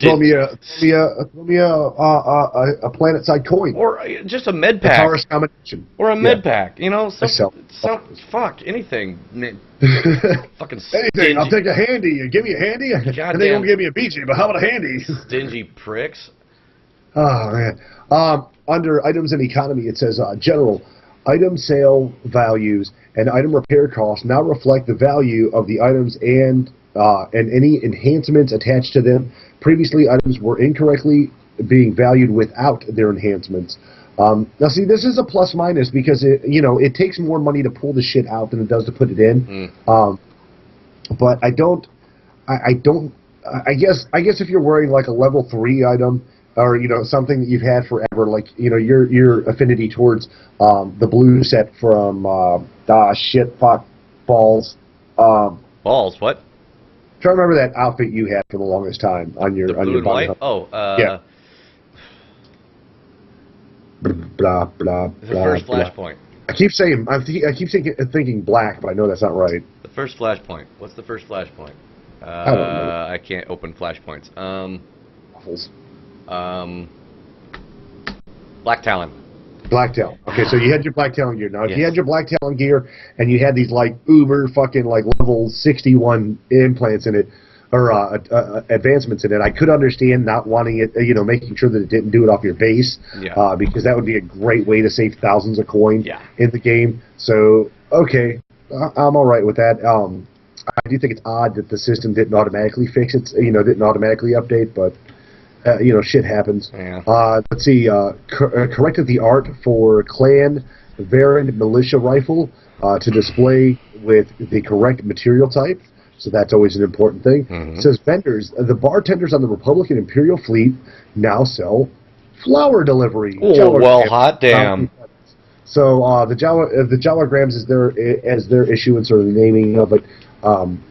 Throw me a planet-side coin, or just a med pack, combination, or a med pack. You know, fuck anything. Fucking stingy. Anything. I'll take a handy. You give me a handy, and they don't give me a BJ. But how about a handy? Stingy pricks. Oh man. Under items and economy, it says general item sale values and item repair costs now reflect the value of the items and any enhancements attached to them. Previously, items were incorrectly being valued without their enhancements. Now, see, this is a plus minus because it takes more money to pull the shit out than it does to put it in. But I guess if you're wearing like a level 3 item or something that you've had forever, like your affinity towards the blue set from balls. Balls what? Try to remember that outfit you had for the longest time on your blue and white. Yeah. Blah blah the first flashpoint. I keep thinking black, but I know that's not right. The first flashpoint. What's the first flashpoint? I don't know. I can't open flashpoints. Black Talon. Black Talon. Okay, so you had your Black Talon gear. Now, if you had your Black Talon gear and you had these like uber fucking like level 61 implants in it or advancements in it, I could understand not wanting it, making sure that it didn't do it off your base, because that would be a great way to save thousands of coin in the game. So, okay, I'm all right with that. I do think it's odd that the system didn't automatically fix it, didn't automatically update, but. Shit happens. Yeah. Let's see. Corrected the art for Clan Variant Militia Rifle to display with the correct material type. So that's always an important thing. It says vendors. The bartenders on the Republican Imperial Fleet now sell flower delivery. Oh, well, hot damn. So the Jalagrams is as their issuance or the naming of it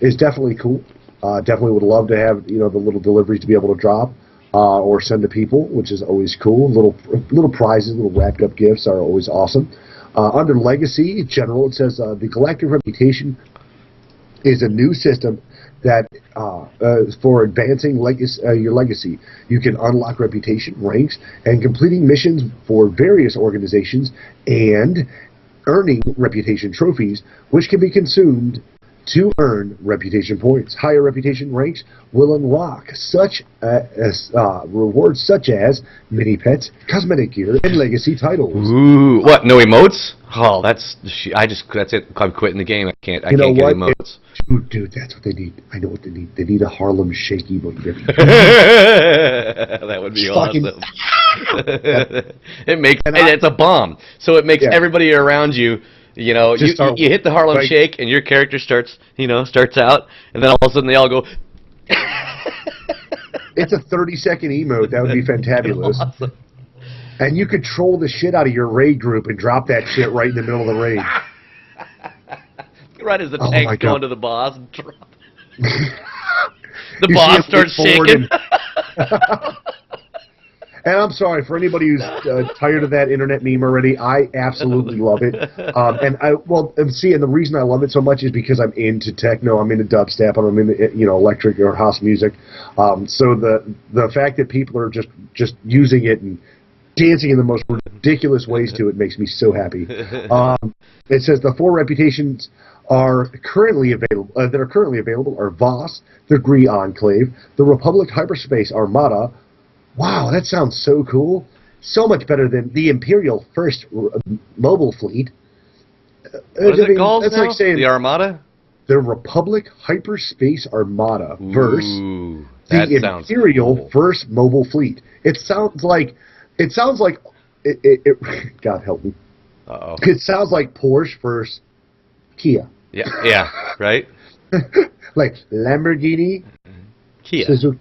is definitely cool. Definitely would love to have the little deliveries to be able to drop. Or send to people, which is always cool. Little prizes, little wrapped up gifts are always awesome. Under Legacy, general, it says the Galactic Reputation is a new system that for advancing your legacy. You can unlock reputation ranks and completing missions for various organizations and earning reputation trophies, which can be consumed to earn reputation points. Higher reputation ranks will unlock such rewards such as mini pets, cosmetic gear, and legacy titles. Ooh, what? No emotes? Oh, that's it. I'm quitting the game. I can't get emotes. Dude, that's what they need. I know what they need. They need a Harlem Shake emote. That would be awesome. It's a bomb. So it makes everybody around you. You hit the Harlem Shake, and your character starts out, and then all of a sudden they all go. It's a 30-second emote. That would be fantabulous. Awesome. And you could troll the shit out of your raid group and drop that shit right in the middle of the raid. Right as the tank's going to the boss. Drop. The boss starts shaking. And I'm sorry for anybody who's tired of that internet meme already. I absolutely love it. And the reason I love it so much is because I'm into techno, I'm into dubstep, and I'm into electric or house music. So the fact that people are just using it and dancing in the most ridiculous ways to it makes me so happy. It says the 4 reputations are currently available. That are currently available are Voss, the Gree Enclave, the Republic Hyperspace Armada. Wow, that sounds so cool. So much better than the Imperial First Mobile Fleet. What is it called that's now? like saying the Armada? the Republic Hyperspace Armada versus that the sounds Imperial cool. First Mobile Fleet. It sounds like God help me. Uh-oh. It sounds like Porsche versus Kia. Yeah, right? Like Lamborghini, Kia. Suzuki.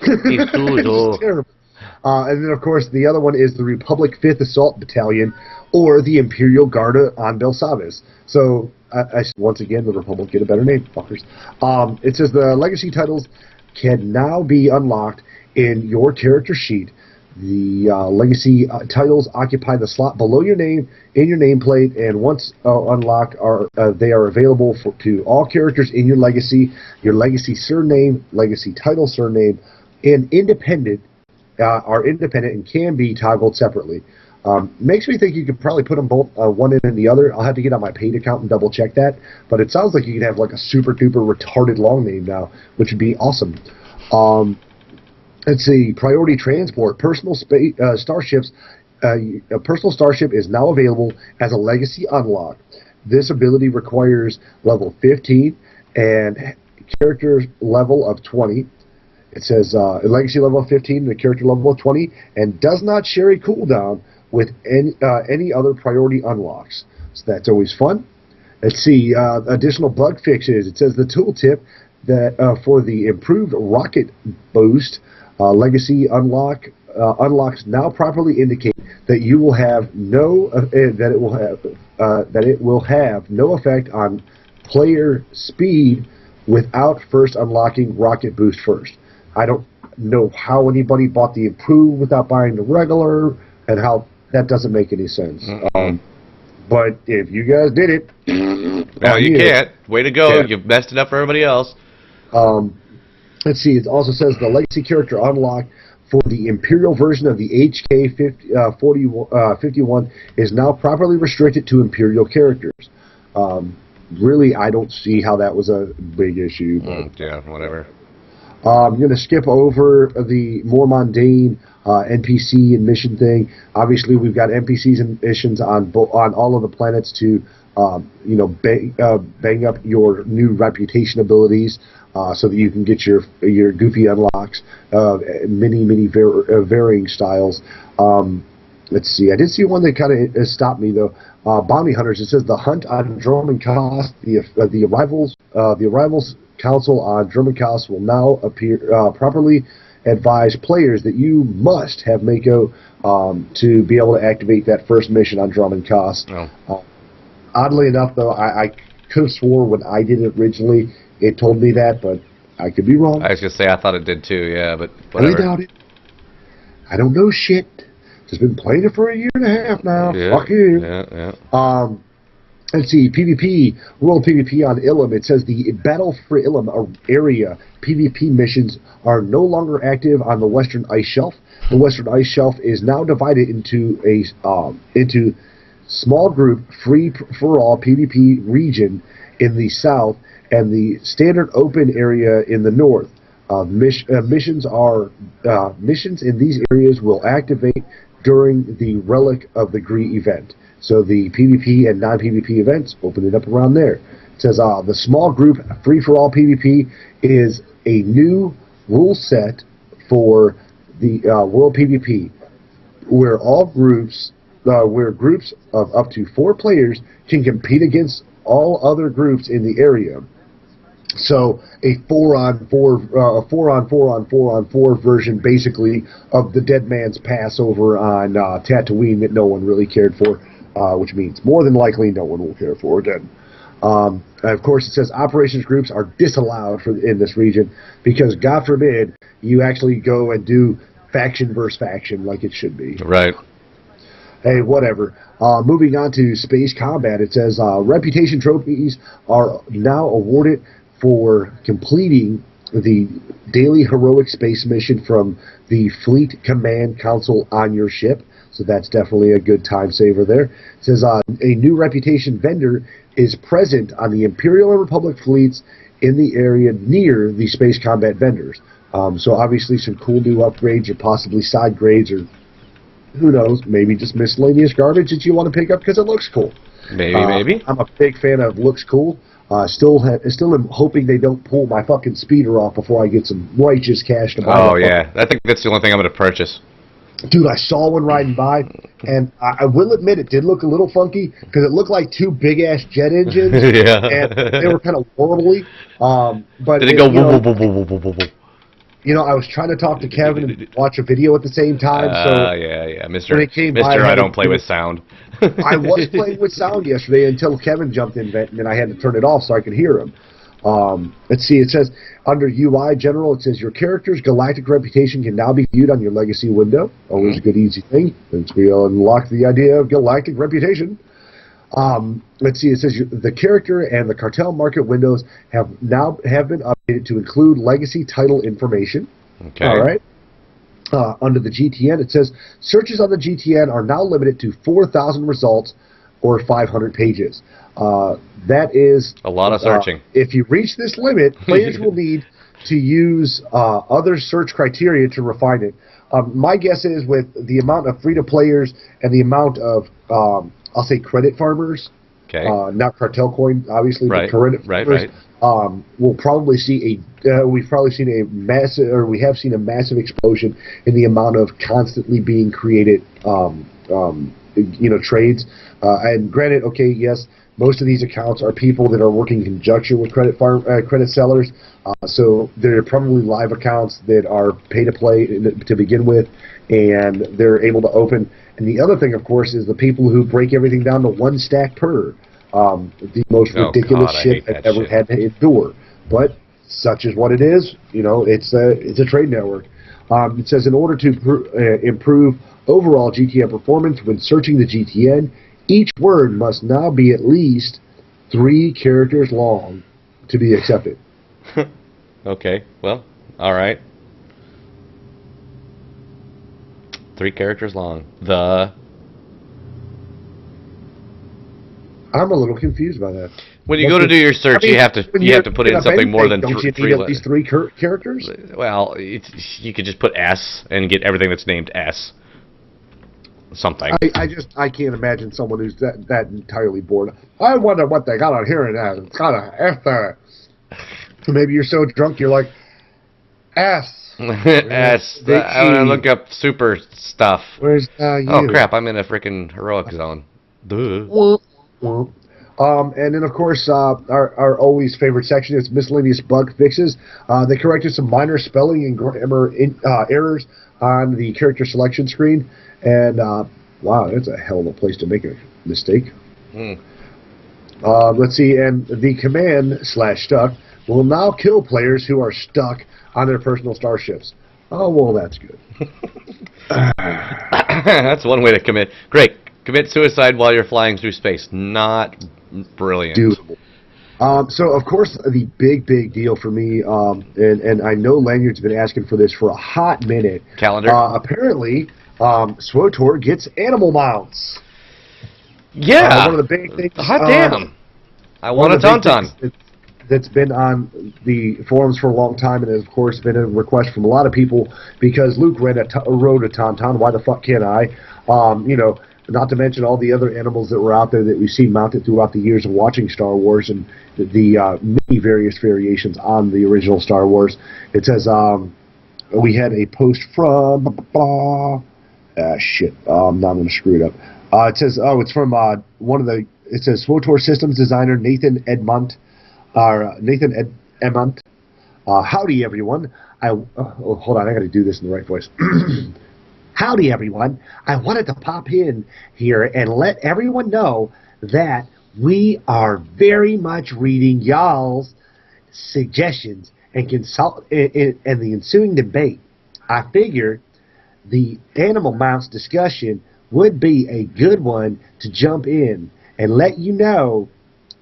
It's just terrible. And then, of course, the other one is the Republic 5th Assault Battalion or the Imperial Garda on Belsavis. So, once again, the Republic get a better name, fuckers. It says the legacy titles can now be unlocked in your character sheet. The legacy titles occupy the slot below your name in your nameplate, and once unlocked, they are available to all characters in your legacy surname, legacy title surname, and are independent and can be toggled separately. Makes me think you could probably put them both one in and the other. I'll have to get on my paid account and double check that, but it sounds like you could have like a super duper retarded long name now, which would be awesome. Let's see, priority transport, personal starships. A personal starship is now available as a legacy unlock. This ability requires level 15 and character level of 20. It says a legacy level of 15 and a character level of 20, and does not share a cooldown with any other priority unlocks. So that's always fun. Let's see, additional bug fixes. It says the tooltip that for the improved rocket boost. Legacy unlocks now properly indicate that you will have that it will have no effect on player speed without first unlocking rocket boost first. I don't know how anybody bought the improved without buying the regular, and how that doesn't make any sense. But if you guys did it, well, you can't. Way to go! Yeah. You've messed it up for everybody else. Let's see, it also says the legacy character unlock for the Imperial version of the HK-51 is now properly restricted to Imperial characters. Really, I don't see how that was a big issue. But, yeah, whatever. I'm going to skip over the more mundane NPC and mission thing. Obviously, we've got NPCs and missions on all of the planets to bang up your new reputation abilities. So that you can get your goofy unlocks, many varying styles. Let's see. I did see one that kind of stopped me though. Bounty hunters. It says the hunt on Drummond-Koss. The arrivals council on Drummond-Koss will now properly advise players that you must have Mako to be able to activate that first mission on Drummond-Koss. Oddly enough, though, I could have swore when I did it originally, it told me that, but I could be wrong. I was going to say, I thought it did too, yeah, but whatever. I doubt it. I don't know shit. Just been playing it for a year and a half now. Yeah, Fuck you. Yeah. Let's see, PvP, World PvP on Ilum. It says the Battle for Ilum area PvP missions are no longer active on the Western Ice Shelf. The Western Ice Shelf is now divided into small group free-for-all PvP region in the south and the standard open area in the north. Missions in these areas will activate during the Relic of the Gree event. So the PvP and non-PvP events, open it up around there. It says the small group free-for-all PvP is a new rule set for the World PvP, where groups of up to 4 players can compete against all other groups in the area. So a 4-on-4 version, basically, of the Dead Man's Pass over on Tatooine that no one really cared for, which means more than likely no one will care for again. Of course, it says operations groups are disallowed in this region because, God forbid, you actually go and do faction versus faction like it should be. Right. Hey, whatever. Moving on to space combat, it says reputation trophies are now awarded for completing the daily heroic space mission from the Fleet Command Council on your ship. So that's definitely a good time saver there. It says a new reputation vendor is present on the Imperial and Republic fleets in the area near the space combat vendors. So obviously some cool new upgrades or possibly side grades or who knows, maybe just miscellaneous garbage that you want to pick up because it looks cool. Maybe. I'm a big fan of looks cool. Still am hoping they don't pull my fucking speeder off before I get some righteous cash to buy. Oh yeah, I think that's the only thing I'm going to purchase. Dude, I saw one riding by, and I will admit it did look a little funky because it looked like two big ass jet engines. Yeah. And they were kind of warbly. But Did it go? Woo? You know, I was trying to talk to Kevin and watch a video at the same time. Yeah, Mister. When it came Mister, by, I don't play with sound. I was playing with sound yesterday until Kevin jumped in, and then I had to turn it off so I could hear him. Let's see, it says, under UI General, it says, your character's galactic reputation can now be viewed on your legacy window. Always a good, easy thing, since we unlocked the idea of galactic reputation. Let's see, it says, the character and the cartel market windows have been updated to include legacy title information. Okay. All right. Under the GTN, it says, searches on the GTN are now limited to 4,000 results or 500 pages. That is a lot of searching. If you reach this limit, players will need to use other search criteria to refine it. My guess is with the amount of free-to-players and the amount of, I'll say, credit farmers, not cartel coin, obviously, but credit farmers, we'll probably see we've probably seen a massive, or we have seen a massive explosion in the amount of constantly being created, trades. And granted, okay, yes, most of these accounts are people that are working in conjunction with credit sellers. So they're probably live accounts that are pay to play to begin with, and they're able to open. And the other thing, of course, is the people who break everything down to one stack per. The most ridiculous shit I've ever had to endure. But such is what it is. You know, it's a trade network. It says in order to improve overall GTN performance when searching the GTN, each word must now be at least 3 characters long to be accepted. Okay, well, all right. 3 characters long. I'm a little confused by that. When you go to do your search, you have to put in something more than don't you need at least 3 characters? Well, you could just put S and get everything that's named S. Something. I can't imagine someone who's that entirely bored. I wonder what they got on here and that. It's got an F there. Maybe you're so drunk you're like S. S. I want to look up super stuff. Where's you? Oh crap! I'm in a freaking heroic zone. Duh. And then, of course, our always favorite section is miscellaneous bug fixes. They corrected some minor spelling and grammar errors on the character selection screen. And, wow, that's a hell of a place to make a mistake. Let's see, and the command /stuck will now kill players who are stuck on their personal starships. Oh, well, that's good. That's one way to commit. Great. Commit suicide while you're flying through space. Not brilliant. Doable. So, of course, the big deal for me, and I know Lanyard's been asking for this for a hot minute. Calendar. Apparently, SWTOR gets animal mounts. Yeah. One of the big things. Hot damn. I want a tauntaun. That's been on the forums for a long time, and has, of course, been a request from a lot of people because Luke rode a tauntaun. Why the fuck can't I? Not to mention all the other animals that were out there that we've seen mounted throughout the years of watching Star Wars and the many various variations on the original Star Wars. It says we had a post from I'm going to screw it up. It says it's from it says SWTOR systems designer Nathan Edmont. Howdy everyone. Hold on, I got to do this in the right voice. Howdy, everyone. I wanted to pop in here and let everyone know that we are very much reading y'all's suggestions and the ensuing debate. I figured the animal mounts discussion would be a good one to jump in and let you know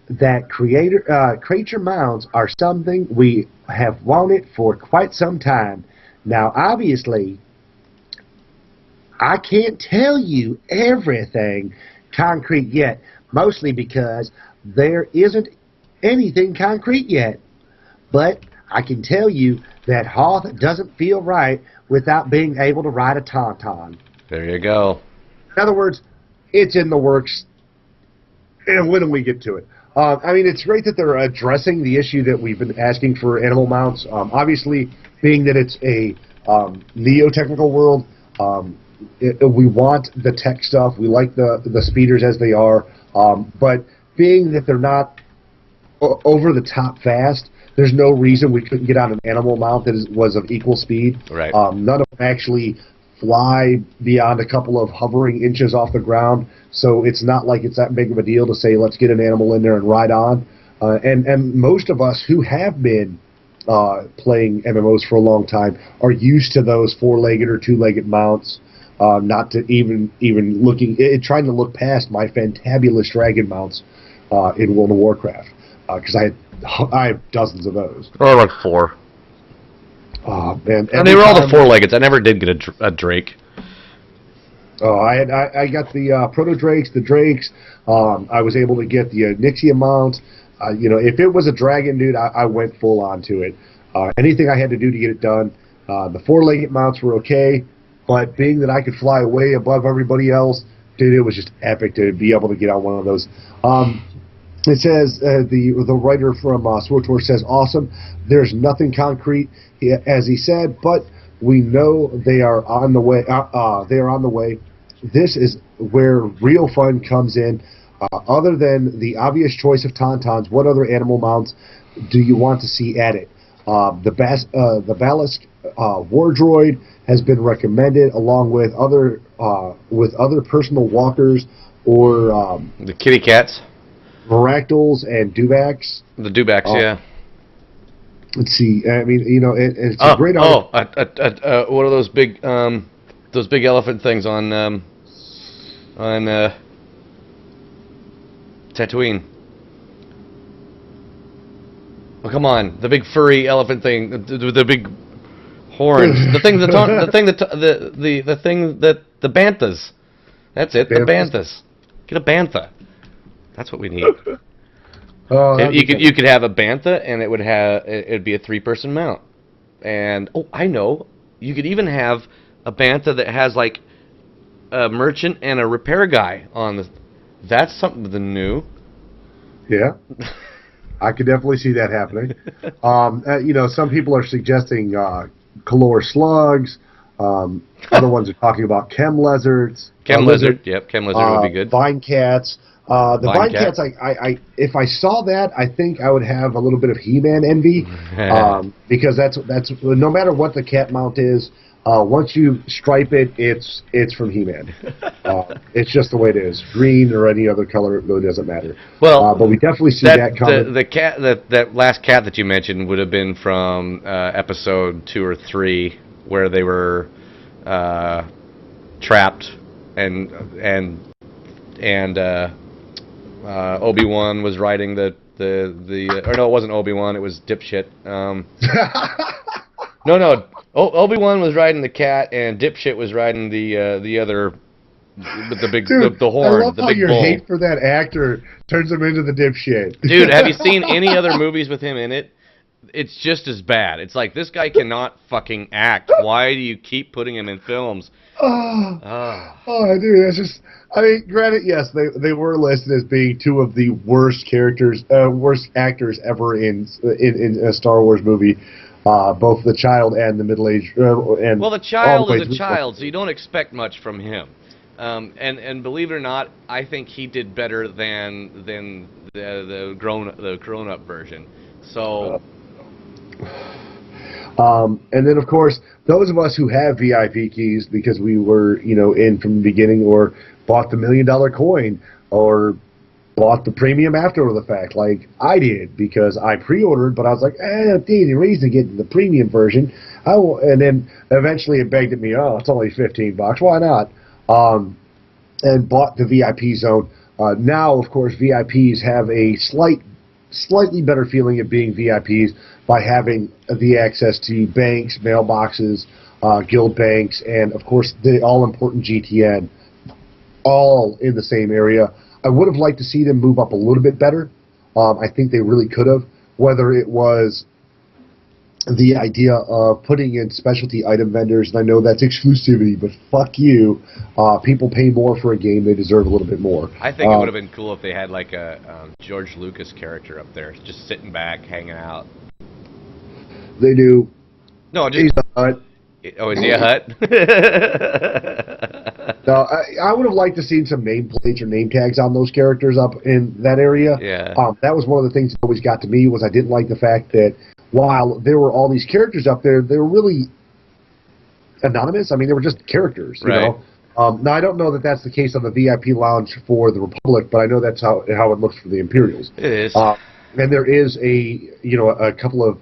that creature mounts are something we have wanted for quite some time. Now, obviously, I can't tell you everything concrete yet, mostly because there isn't anything concrete yet. But I can tell you that Hoth doesn't feel right without being able to ride a tauntaun. There you go. In other words, it's in the works. And when do we get to it? I mean, it's great that they're addressing the issue that we've been asking for animal mounts. Obviously, being that it's a neo-technical world, we want the tech stuff. We like the speeders as they are. But being that they're not over the top fast, there's no reason we couldn't get on an animal mount that was of equal speed. Right. None of them actually fly beyond a couple of hovering inches off the ground, so it's not like it's that big of a deal to say, let's get an animal in there and ride on. And most of us who have been playing MMOs for a long time are used to those four-legged or two-legged mounts, not to even trying to look past my fantabulous dragon mounts in World of Warcraft, because I have dozens of those. Or like 4. Oh, man. And they were all the 4-leggeds. I never did get a Drake. Oh, I got the Proto Drakes, the Drakes. I was able to get the Nixia mount. If it was a dragon, dude, I went full on to it. Anything I had to do to get it done. The 4-legged mounts were okay, but being that I could fly way above everybody else, dude, it was just epic to be able to get on one of those. It says, the writer from SwordTorch says, awesome. There's nothing concrete, as he said, but we know they are on the way. They are on the way. This is where real fun comes in. Other than the obvious choice of tauntauns, what other animal mounts do you want to see added? The Ballast War Droid has been recommended, along with other personal walkers or the kitty cats. Maractyls and Dewbacks. The Dewbacks, yeah. Let's see. I mean, it's a great. What are those big elephant things on Tatooine? Oh, come on, the big furry elephant thing, the big horns, the banthas. That's it, the banthas. Get a bantha. That's what we need. You could have a bantha, and it'd be a 3-person mount. And I know, you could even have a bantha that has like a merchant and a repair guy on the. That's something new. Yeah, I could definitely see that happening. Some people are suggesting Calor slugs. Other ones are talking about chem lizards. Chem lizard, yep, chem lizard would be good. Vine cats. The Vine Cats, if I saw that, I think I would have a little bit of He-Man envy, because that's no matter what the cat mount is, once you stripe it, it's from He-Man. It's just the way it is. Green or any other color, it really doesn't matter. Well, but we definitely see that coming. The cat, that last cat that you mentioned would have been from episode 2 or 3, where they were trapped and Obi-Wan was riding or no, it wasn't Obi-Wan, it was Dipshit. No, Obi-Wan was riding the cat, and Dipshit was riding the other, the big, Dude, the horn, I love the how big your bull. hate for that actor turns him into the Dipshit. Dude, have you seen any other movies with him in it? It's just as bad. It's like, this guy cannot fucking act. Why do you keep putting him in films? Dude, that's just. I mean, granted, yes, they were listed as being 2 of the worst actors ever in a Star Wars movie, both the child and the middle-aged. Well, the child is a child, so you don't expect much from him. And believe it or not, I think he did better than the grown-up version. So. And then, of course, those of us who have VIP keys because we were, in from the beginning, or bought the $1 million coin, or bought the premium after the fact, like I did, because I pre-ordered, but I was like, the reason to get the premium version. And then eventually it begged at me, it's only $15, why not? And bought the VIP zone. Now, of course, VIPs have a slightly better feeling of being VIPs by having the access to banks, mailboxes, guild banks, and, of course, the all-important GTN, all in the same area. I would have liked to see them move up a little bit better. I think they really could have, whether it was the idea of putting in specialty item vendors, and I know that's exclusivity, but fuck you. People pay more for a game, they deserve a little bit more. I think it would have been cool if they had like a George Lucas character up there, just sitting back, hanging out. They do. No, just... He's a hut. Oh, is he a hut? No, I would have liked to see some nameplates or name tags on those characters up in that area. Yeah. That was one of the things that always got to me, was I didn't like the fact that while there were all these characters up there, they were really anonymous. I mean, they were just characters, you know. Now, I don't know that that's the case on the VIP lounge for the Republic, but I know that's how it looks for the Imperials. It is. And there is a couple of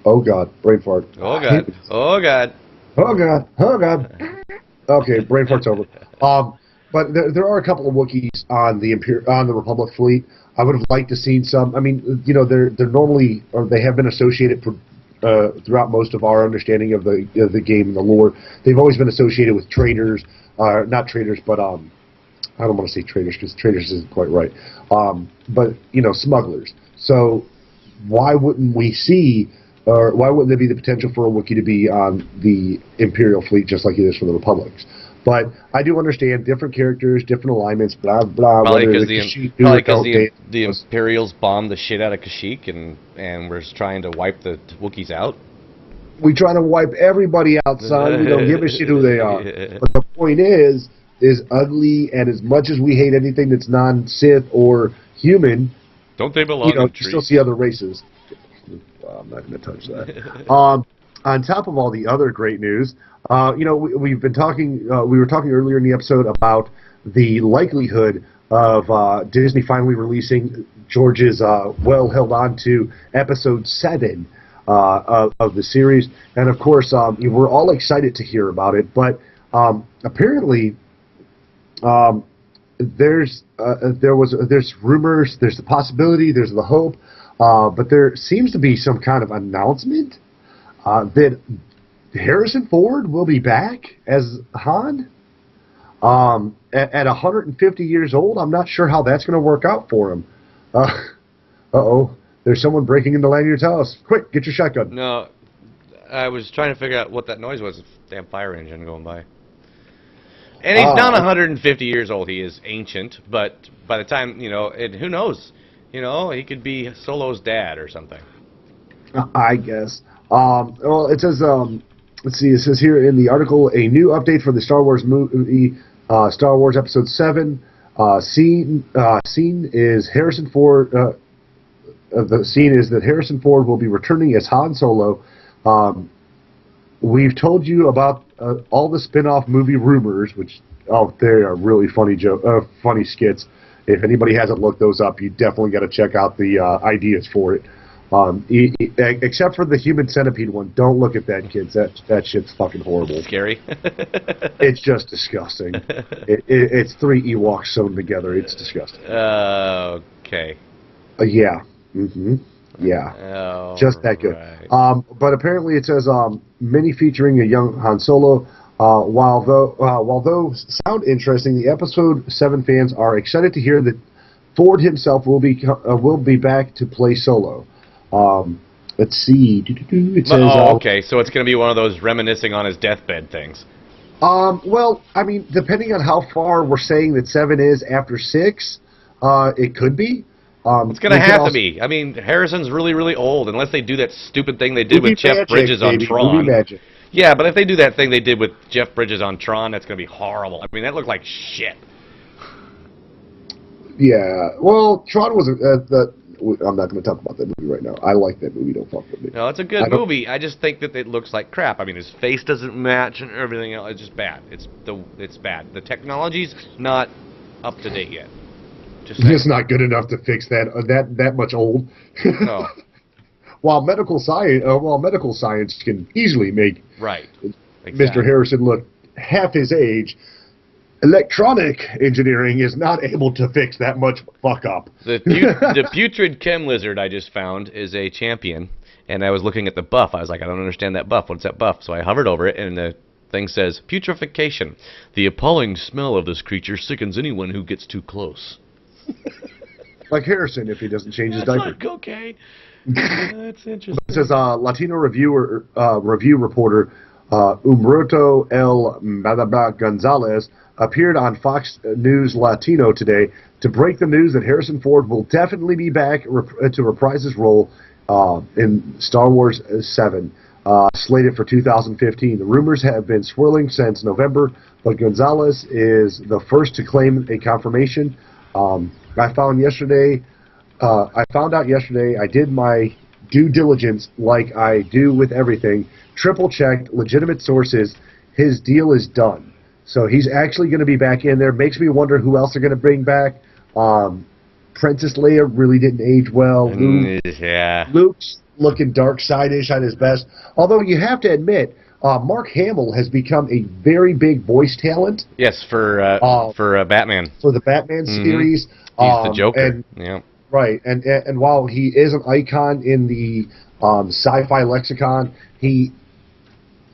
oh God, brain fart. Oh God. Oh God. Oh God. Oh God. Okay, brain fart's over. But there are a couple of Wookiees on the Republic fleet. I would have liked to seen some. I mean, they're normally, or they have been associated throughout most of our understanding of the game and the lore. They've always been associated with traders, not traders, but I don't want to say traders because traders isn't quite right. But smugglers. So why wouldn't we see, or why wouldn't there be the potential for a Wookiee to be on the Imperial fleet just like it is for the Republics? But I do understand different characters, different alignments, blah blah. Probably because the Imperials bombed the shit out of Kashyyyk and we're trying to wipe the Wookiees out. We try to wipe everybody out, son. We don't give a shit who they are. But the point is ugly, and as much as we hate anything that's non-Sith or human, don't they belong? You still see other races. I'm not going to touch that. On top of all the other great news, we've been talking. We were talking earlier in the episode about the likelihood of Disney finally releasing George's well held on to episode 7 of the series, and of course, we're all excited to hear about it. But apparently, there's rumors, there's the possibility, there's the hope, but there seems to be some kind of announcement that Harrison Ford will be back as Han at 150 years old. I'm not sure how that's going to work out for him. Uh-oh. There's someone breaking into Lanyard's house. Quick, get your shotgun. No, I was trying to figure out what that noise was. Damn fire engine going by. And he's not 150 years old. He is ancient, but by the time, who knows? He could be Solo's dad or something. I guess. Well, it says, let's see, it says here in the article, a new update for the Star Wars movie, Star Wars Episode 7. Scene is Harrison Ford. The scene is that Harrison Ford will be returning as Han Solo. We've told you about all the spin-off movie rumors, which they are really funny funny skits. If anybody hasn't looked those up, you definitely got to check out the ideas for it. Except for the human centipede one, don't look at that, kids. That shit's fucking horrible. Scary. It's just disgusting. It's 3 Ewoks sewn together. It's disgusting. Okay. Yeah. Mm-hmm. Yeah. Oh, just that good. Right. But apparently it says mini featuring a young Han Solo. While those sound interesting, the Episode 7 fans are excited to hear that Ford himself will be back to play Solo. Let's see. It says, okay, so it's going to be one of those reminiscing on his deathbed things. Well, I mean, depending on how far we're saying that 7 is after 6, it could be. It's going to have to be. I mean, Harrison's really, really old, unless they do that stupid thing they did with Jeff Bridges on Tron. Yeah, but if they do that thing they did with Jeff Bridges on Tron, that's going to be horrible. I mean, that looked like shit. Yeah, well, Tron was I'm not going to talk about that movie right now. I like that movie. Don't fuck with me. No, it's a good movie. I just think that it looks like crap. I mean, his face doesn't match and everything else. It's just bad. It's bad. The technology's not up to date yet. It's not good enough to fix that much old. No. While medical science can easily make right Mr. Harrison look half his age, electronic engineering is not able to fix that much fuck up. The putrid chem lizard I just found is a champion, and I was looking at the buff. I was like, I don't understand that buff. What's that buff? So I hovered over it, and the thing says, putrefaction. The appalling smell of this creature sickens anyone who gets too close. Like Harrison if he doesn't change his diaper. Like, okay. That's interesting. It says Latino review reporter Humberto L. Madaba Gonzalez appeared on Fox News Latino today to break the news that Harrison Ford will definitely be back to reprise his role in Star Wars 7, slated for 2015. The rumors have been swirling since November, but Gonzalez is the first to claim a confirmation. I found out yesterday, I did my due diligence like I do with everything, triple-checked legitimate sources, his deal is done. So he's actually going to be back in there. Makes me wonder who else they're going to bring back. Princess Leia really didn't age well. Luke's looking dark side-ish at his best. Although you have to admit, Mark Hamill has become a very big voice talent. Yes, for Batman. For the Batman series. He's the Joker. Yeah. Right, and while he is an icon in the sci-fi lexicon, he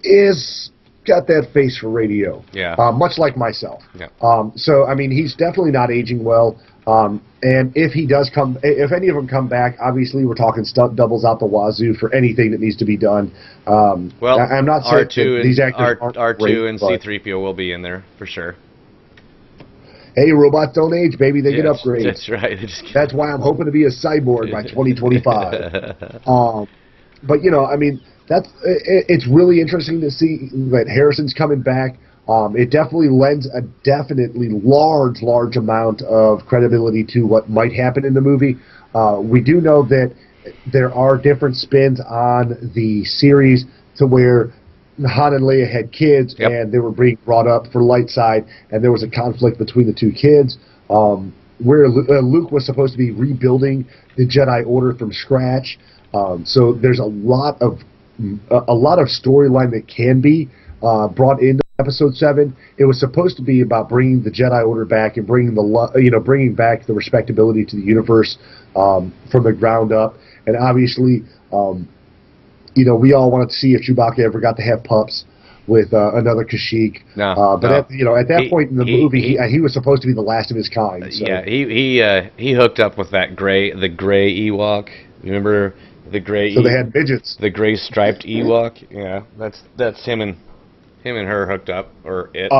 is got that face for radio. Yeah. Much like myself. Yeah. So I mean, he's definitely not aging well. And if he does come, if any of them come back, obviously we're talking stunt doubles out the wazoo for anything that needs to be done. Well, I'm not saying that these actors aren't R2 great, and C-3PO will be in there for sure. Hey, robots don't age, baby. They get upgrades. That's right. That's why I'm hoping to be a cyborg by 2025. But, you know, I mean, it's really interesting to see that Harrison's coming back. It definitely lends a definitely large amount of credibility to what might happen in the movie. We do know that there are different spins on the series to where Han and Leia had kids, and they were being brought up for light side, and there was a conflict between the two kids, where Luke was supposed to be rebuilding the Jedi Order from scratch. So there's a lot of storyline that can be brought into Episode 7. It was supposed to be about bringing the Jedi Order back and bringing bringing back the respectability to the universe from the ground up, and obviously. We all wanted to see if Chewbacca ever got to have pups with another Kashyyyk. But at that point in the movie, he was supposed to be the last of his kind. So. Yeah, he hooked up with the gray Ewok. Remember the gray? So they had midgets. The gray striped Ewok. Yeah, that's him and her hooked up, or it.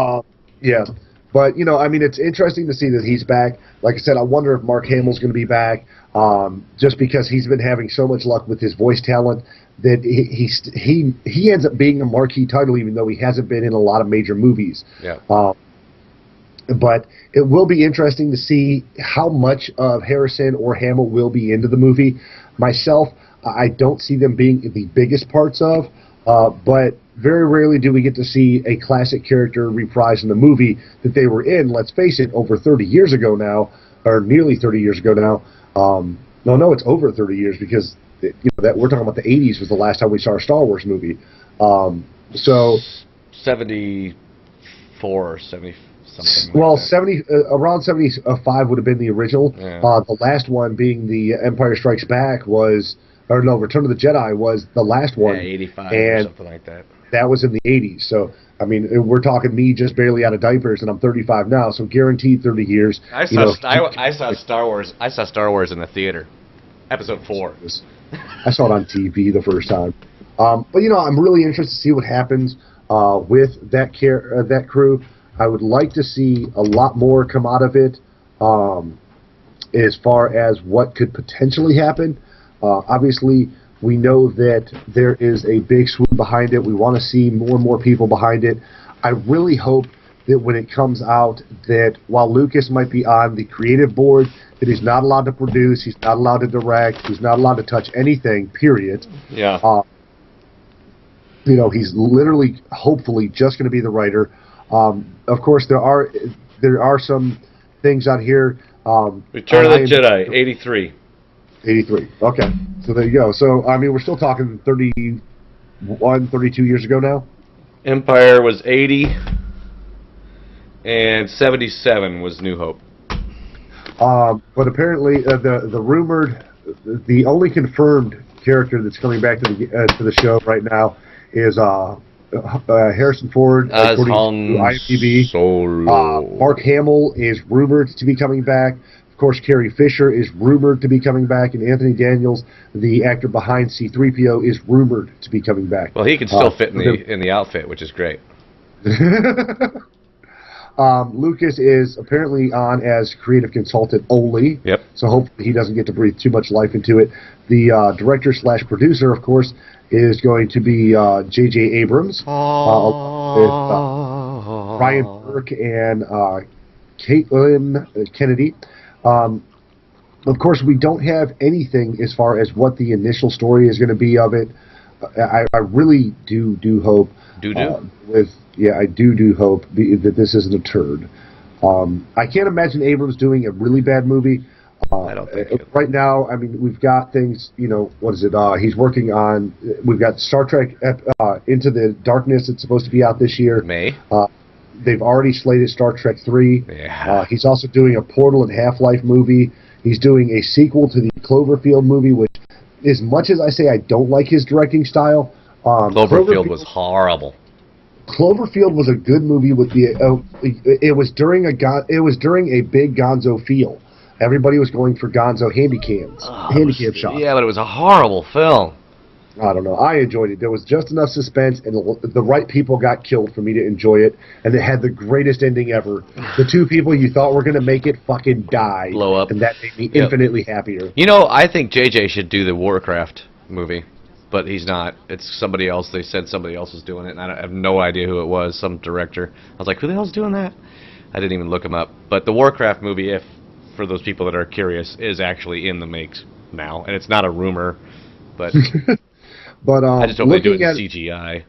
Yeah, but I mean, it's interesting to see that he's back. Like I said, I wonder if Mark Hamill's going to be back, just because he's been having so much luck with his voice talent. That he ends up being a marquee title, even though he hasn't been in a lot of major movies. Yeah. But it will be interesting to see how much of Harrison or Hamill will be into the movie. Myself, I don't see them being the biggest parts of, but very rarely do we get to see a classic character reprised in the movie that they were in, let's face it, over 30 years ago now, or nearly 30 years ago now. No, it's over 30 years because... that we're talking about the 80s was the last time we saw a Star Wars movie. So 74 or 70 something. Well, like around 75 would have been the original. Yeah. The last one being the Empire Strikes Back Return of the Jedi was the last one. Yeah, 85 and or something like that. That was in the 80s. So I mean, we're talking me just barely out of diapers, and I'm 35 now. So guaranteed 30 years. I saw Star Wars. I saw Star Wars in the theater. Episode 4. I saw it on TV the first time. But I'm really interested to see what happens with that crew. I would like to see a lot more come out of it as far as what could potentially happen. Obviously, we know that there is a big swoop behind it. We want to see more and more people behind it. I really hope that when it comes out that while Lucas might be on the creative board, that he's not allowed to produce, he's not allowed to direct, he's not allowed to touch anything, period. Yeah. He's literally, hopefully, just going to be the writer. Of course, there are some things on here. Return of the Jedi, 83. 83. Okay. So there you go. So, I mean, we're still talking 32 years ago now? Empire was 80. And 77 was New Hope. But apparently, the rumored, the only confirmed character that's coming back to the show right now is Harrison Ford, As according to Han IMDb. Solo. Mark Hamill is rumored to be coming back. Of course, Carrie Fisher is rumored to be coming back, and Anthony Daniels, the actor behind C-3PO, is rumored to be coming back. Well, he can still fit in the outfit, which is great. Lucas is apparently on as creative consultant only. Yep. So hopefully he doesn't get to breathe too much life into it. The director/producer, of course, is going to be J.J. Abrams, with Ryan Burke and Caitlin Kennedy. Of course, we don't have anything as far as what the initial story is going to be of it. I really do hope. I do hope that this isn't a turd. I can't imagine Abrams doing a really bad movie. I don't think so. Right now, I mean, we've got things, what is it? He's working on, we've got Star Trek Into the Darkness. It's supposed to be out this year. May. They've already slated Star Trek 3. Yeah. He's also doing a Portal and Half-Life movie. He's doing a sequel to the Cloverfield movie, which, as much as I say I don't like his directing style, Cloverfield was horrible. Cloverfield was a good movie with it was during a big Gonzo feel. Everybody was going for Gonzo handicam shots. Yeah, but it was a horrible film. I don't know. I enjoyed it. There was just enough suspense, and the right people got killed for me to enjoy it, and it had the greatest ending ever. The two people you thought were going to make it fucking die. Blow up. And that made me infinitely happier. I think JJ should do the Warcraft movie, but he's not. It's somebody else. They said somebody else was doing it, and I have no idea who it was, some director. I was like, who the hell's doing that? I didn't even look him up. But the Warcraft movie, for those people that are curious, is actually in the makes now, and it's not a rumor, but... But I just hope they do it in CGI.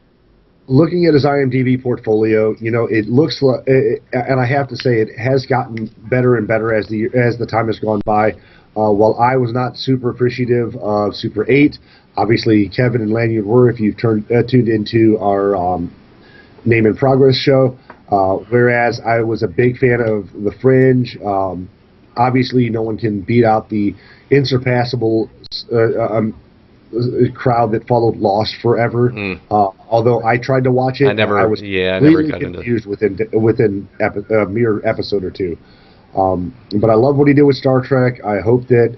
Looking at his IMDb portfolio, it looks like, and I have to say, it has gotten better and better as the time has gone by. While I was not super appreciative of Super 8, obviously Kevin and Lanyard were. If you've tuned into our Name and Progress show, whereas I was a big fan of The Fringe. Obviously, no one can beat out the insurpassable crowd that followed Lost forever. Although I tried to watch it, I was really confused within a mere episode or two. But I love what he did with Star Trek. I hope that,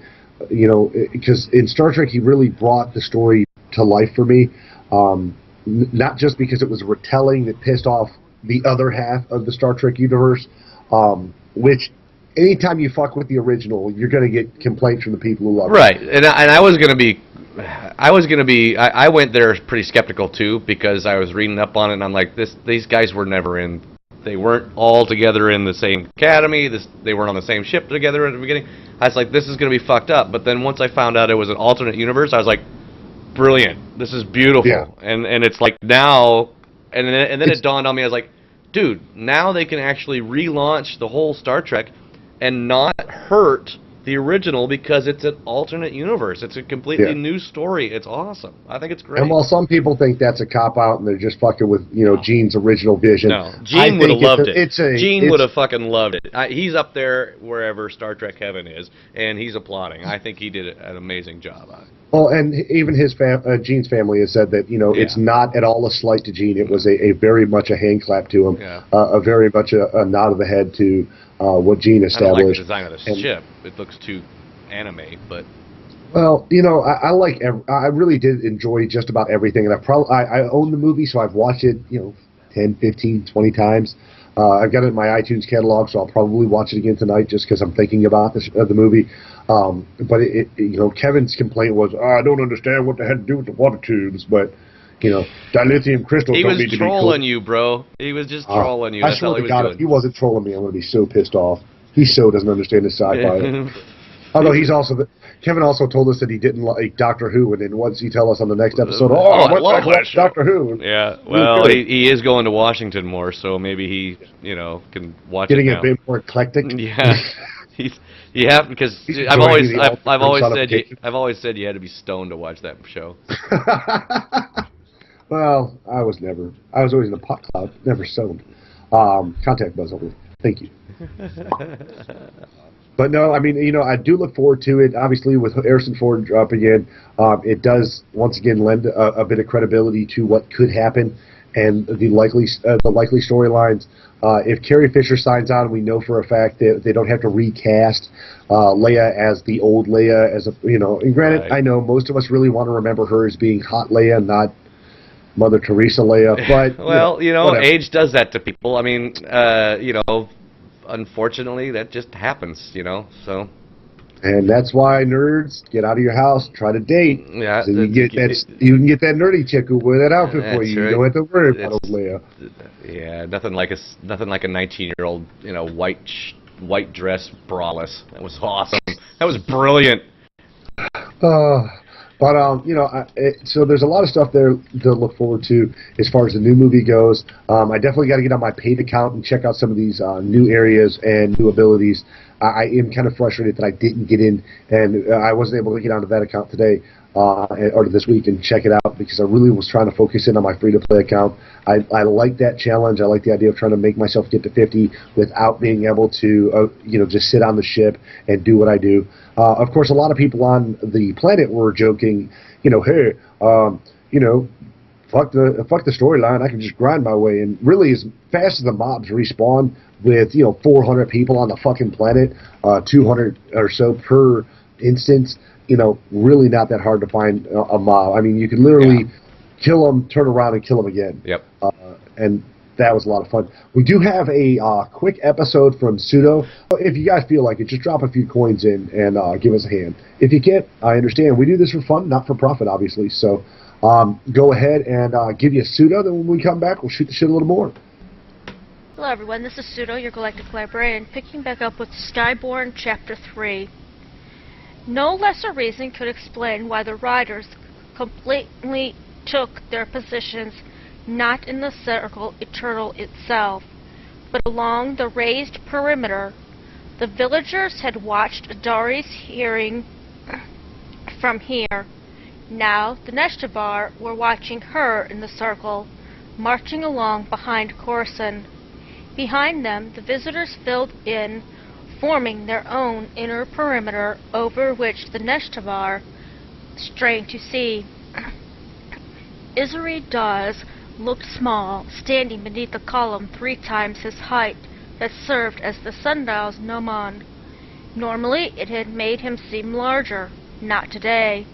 because in Star Trek he really brought the story to life for me. Not just because it was a retelling that pissed off the other half of the Star Trek universe, which anytime you fuck with the original, you're going to get complaints from the people who love it. Right, and I was going to be. I went there pretty skeptical too, because I was reading up on it and I'm like, these guys were never in, they weren't all together in the same academy, they weren't on the same ship together at the beginning. I was like, this is going to be fucked up. But then once I found out it was an alternate universe, I was like, brilliant, this is beautiful. Yeah. And it's like now, and then it dawned on me, I was like, dude, now they can actually relaunch the whole Star Trek and not hurt the original, because it's an alternate universe. It's a completely new story. It's awesome. I think it's great. And while some people think that's a cop-out and they're just fucking with, Gene's original vision. No, Gene would have loved it. Gene would have fucking loved it. He's up there wherever Star Trek heaven is, and he's applauding. I think he did an amazing job on it. Well, and even his Gene's family has said that, it's not at all a slight to Gene. It was a very much a hand clap to him, a very much a nod of the head to what Gene established. I don't like the design of the ship. It looks too anime, but... Well, I really did enjoy just about everything, and I own the movie, so I've watched it, 10, 15, 20 times. I've got it in my iTunes catalog, so I'll probably watch it again tonight just because I'm thinking about the movie. But Kevin's complaint was, I don't understand what they had to do with the water tubes, but dilithium crystals don't need to be cool. He was trolling you, bro. He was just trolling you. That's all he was doing. If he wasn't trolling me, I'm going to be so pissed off. He so doesn't understand his sci-fi. Although Kevin also told us that he didn't like Doctor Who, and then once he tell us on the next episode, I love that show. Doctor Who. Yeah, well, he is going to Washington more, so maybe he, can watch Getting it now. a bit more eclectic. Yeah, you have, because I've always said you had to be stoned to watch that show. Well, I was always in a pot cloud, never stoned. Contact buzz over. Thank you. But no, I mean, I do look forward to it. Obviously, with Harrison Ford dropping in, it does once again lend a bit of credibility to what could happen and the likely storylines. If Carrie Fisher signs on, we know for a fact that they don't have to recast Leia as the old Leia. And granted, Right. I know most of us really want to remember her as being hot Leia, not Mother Teresa Leia. But Well, whatever. age does that to people. I mean, unfortunately, that just happens, so. And that's why nerds get out of your house, try to date. Yeah, So you can get that nerdy chick who wear that outfit for that's you. You right. don't have to worry about It's- old Leia. Yeah, nothing like a 19-year-old, white dress braless. That was awesome. That was brilliant. So there's a lot of stuff there to look forward to as far as the new movie goes. I definitely got to get on my paid account and check out some of these new areas and new abilities. I am kind of frustrated that I didn't get in, and I wasn't able to get onto that account today or this week and check it out because I really was trying to focus in on my free-to-play account. I like that challenge. I like the idea of trying to make myself get to 50 without being able to, just sit on the ship and do what I do. Of course, a lot of people on the planet were joking, hey, fuck the storyline. I can just grind my way. And really, as fast as the mobs respawn with 400 people on the fucking planet, 200 or so per instance, really not that hard to find a mob. I mean, you could literally kill them, turn around, and kill them again. Yep. And that was a lot of fun. We do have a quick episode from Sudo. If you guys feel like it, just drop a few coins in and give us a hand. If you can't, I understand. We do this for fun, not for profit, obviously. So go ahead and give you a Sudo. Then when we come back, we'll shoot the shit a little more. Hello everyone, this is Sudo, your Galactic Librarian, picking back up with Skyborn Chapter 3. No lesser reason could explain why the riders completely took their positions not in the circle eternal itself, but along the raised perimeter. The villagers had watched Adari's hearing from here. Now the Neshtavar were watching her in the circle, marching along behind Corson. Behind them, the visitors filled in, forming their own inner perimeter over which the Neshtavar strained to see. Isuri Dawes looked small, standing beneath a column 3 times his height that served as the sundial's gnomon. Normally, it had made him seem larger. Not today.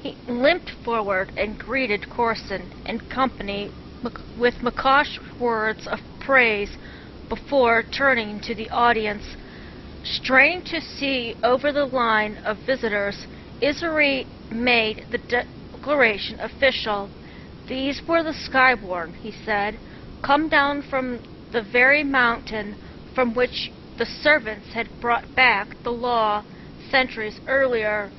He limped forward and greeted Corson and company with Makosh words of praise before turning to the audience. Straining to see over the line of visitors, Isuri made the declaration official. These were the Skyborn, he said, come down from the very mountain from which the servants had brought back the law centuries earlier.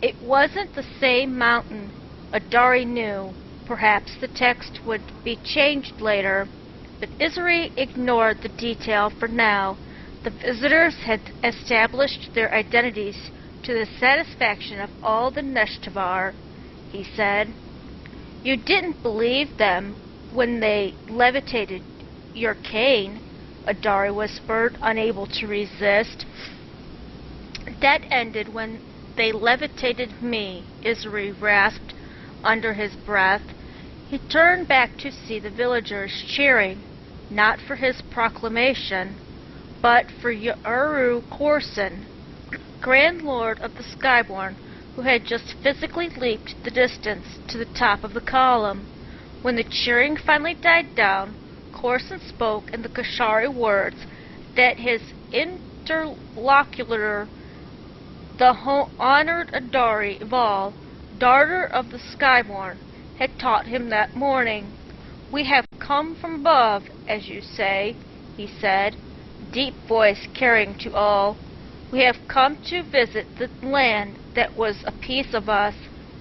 It wasn't the same mountain, Adari knew. Perhaps the text would be changed later, but Isuri ignored the detail for now. The visitors had established their identities to the satisfaction of all the Neshtavar, he said. You didn't believe them when they levitated your cane, Adari whispered, unable to resist. That ended when they levitated me, Isuri rasped under his breath. He turned back to see the villagers cheering, not for his proclamation, but for Yaru Corson, Grand Lord of the Skyborn, who had just physically leaped the distance to the top of the column. When the cheering finally died down, Corson spoke in the Kashari words that his interlocutor, the honored Adari Val, daughter of the Skyborn, had taught him that morning. We have come from above, as you say, he said, deep voice carrying to all. We have come to visit the land that was a piece of us,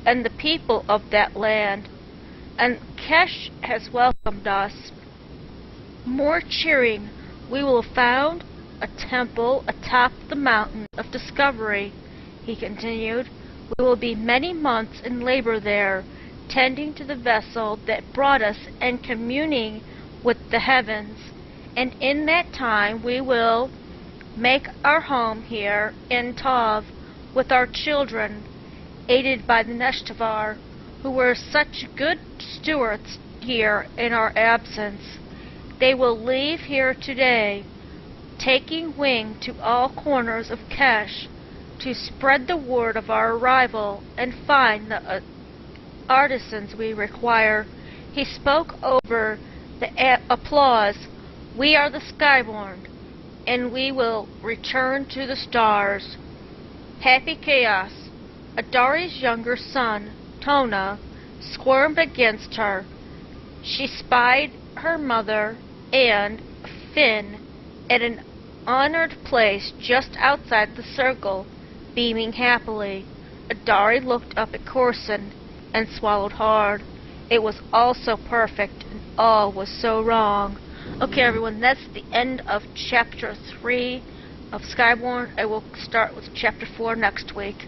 and the people of that land, and Kesh has welcomed us. More cheering. We will found a temple atop the mountain of discovery, he continued. We will be many months in labor there, tending to the vessel that brought us and communing with the heavens. and in that time we will make our home here in Tov with our children, aided by the Neshtavar, who were such good stewards here in our absence. They will leave here today, taking wing to all corners of Kesh to spread the word of our arrival and find the artisans we require. He spoke over the applause. We are the Skyborn, and we will return to the stars. Happy Chaos. Adari's younger son, Tona, squirmed against her. She spied her mother and Finn at an honored place just outside the circle, beaming happily. Adari looked up at Corson and swallowed hard. It was all so perfect, and all was so wrong. Okay, everyone, that's the end of Chapter 3 of Skyborn. I will start with Chapter 4 next week.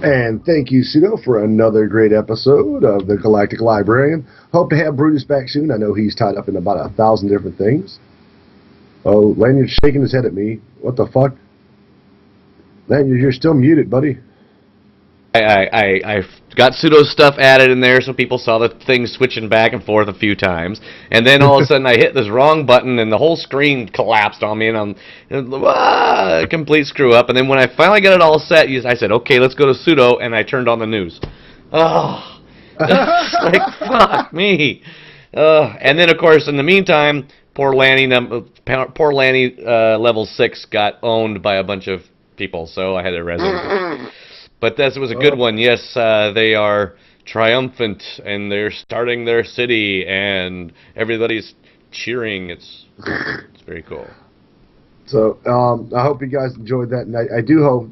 And thank you, Sudo, for another great episode of the Galactic Librarian. Hope to have Brutus back soon. I know he's tied up in about 1,000 different things. Oh, Lanyard's shaking his head at me. What the fuck? Lanyard, you're still muted, buddy. I got pseudo stuff added in there so people saw the thing switching back and forth a few times, and then all of a sudden I hit this wrong button and the whole screen collapsed on me, and I'm a complete screw up. And then when I finally got it all set, I said, okay, let's go to pseudo, and I turned on the news. Oh, like, fuck me. And then of course in the meantime, poor Lanny level 6 got owned by a bunch of people, so I had to resurrect. But this was a good one. Yes, they are triumphant, and they're starting their city, and everybody's cheering. It's very cool. So I hope you guys enjoyed that, and I do hope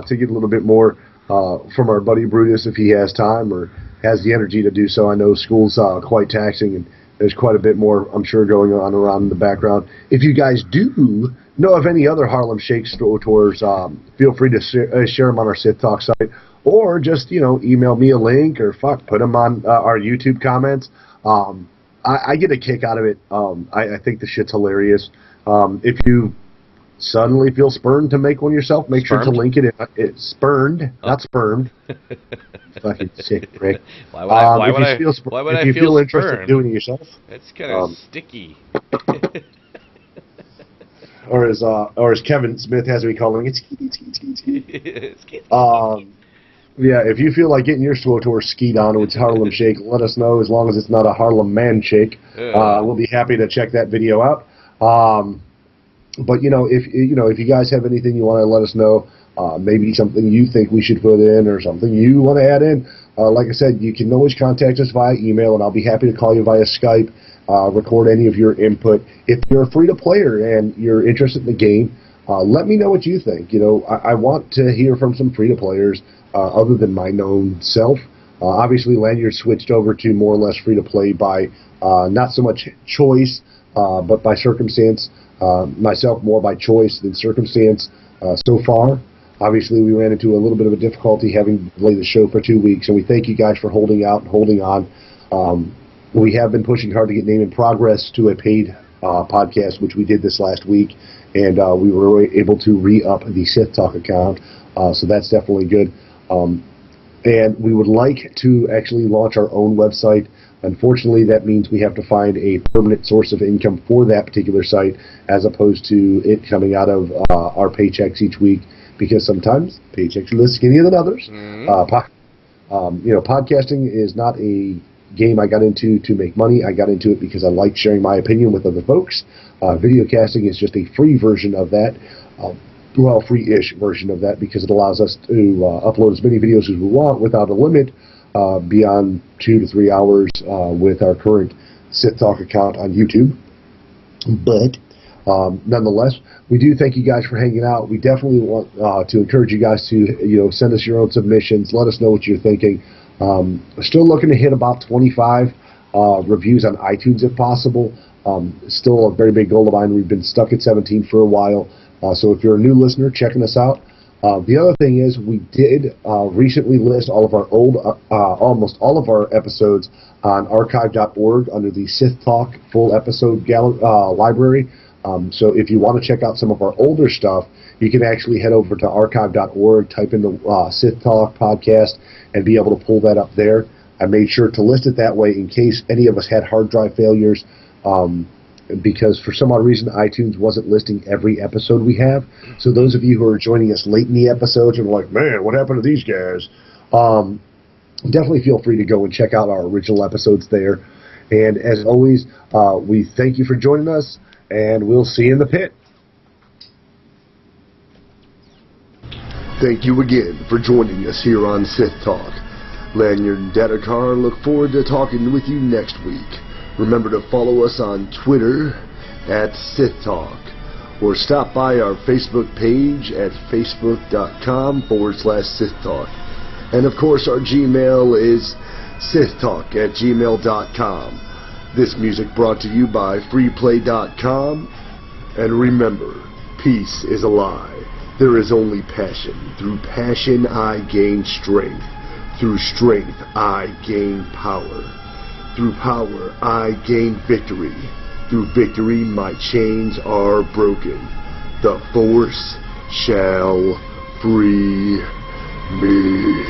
to get a little bit more from our buddy Brutus if he has time or has the energy to do so. I know school's quite taxing, and there's quite a bit more, I'm sure, going on around in the background. If you guys do know of any other Harlem Shake tours, feel free to share them on our SithTalk site, or just, email me a link, or put them on our YouTube comments. I get a kick out of it. I think the shit's hilarious. If you suddenly feel spurned to make one yourself, make sure to link it. It's spurned, not spermed. Fucking sick prick. Why would I feel interested in doing it yourself, it's kind of sticky. Or as Kevin Smith has me calling it, skeet. Yeah, if you feel like getting your tour skied on with Harlem Shake, let us know. As long as it's not a Harlem Man Shake, we'll be happy to check that video out. But if you guys have anything you want to let us know, maybe something you think we should put in or something you want to add in, like I said, you can always contact us via email, and I'll be happy to call you via Skype. Record any of your input. If you're a free-to-player and you're interested in the game, let me know what you think. I want to hear from some free-to-players other than my known self. Obviously, Lanyard switched over to more or less free-to-play by not so much choice, but by circumstance. Myself more by choice than circumstance so far. Obviously, we ran into a little bit of a difficulty having delayed the show for 2 weeks, and we thank you guys for holding out and holding on. We have been pushing hard to get Name in Progress to a paid podcast, which we did this last week, and we were able to re-up the SithTalk account, so that's definitely good. And we would like to actually launch our own website. Unfortunately, that means we have to find a permanent source of income for that particular site, as opposed to it coming out of our paychecks each week, because sometimes paychecks are less skinnier than others. Podcasting is not a game I got into to make money. I got into it because I like sharing my opinion with other folks. Video casting is just a free version of that. Free-ish version of that, because it allows us to upload as many videos as we want without a limit beyond 2 to 3 hours with our current SithTalk account on YouTube. But nonetheless, we do thank you guys for hanging out. We definitely want to encourage you guys to send us your own submissions. Let us know what you're thinking. Still looking to hit about 25 reviews on iTunes if possible. Still a very big goal of mine. We've been stuck at 17 for a while. So if you're a new listener checking us out, The other thing is we did recently list all of our almost all of our episodes on archive.org under the SithTalk full episode library. So if you want to check out some of our older stuff, you can actually head over to archive.org, type in the SithTalk podcast, and be able to pull that up there. I made sure to list it that way in case any of us had hard drive failures, because for some odd reason iTunes wasn't listing every episode we have. So those of you who are joining us late in the episodes and are like, man, what happened to these guys? Definitely feel free to go and check out our original episodes there. And as always, we thank you for joining us, and we'll see you in the pit. Thank you again for joining us here on Sith Talk. Lanyard and Dadakar look forward to talking with you next week. Remember to follow us on Twitter at SithTalk, or stop by our Facebook page at facebook.com/SithTalk. And of course our Gmail is SithTalk@gmail.com. This music brought to you by freeplay.com. And remember, peace is a lie. There is only passion. Through passion I gain strength. Through strength I gain power. Through power I gain victory. Through victory my chains are broken. The Force shall free me.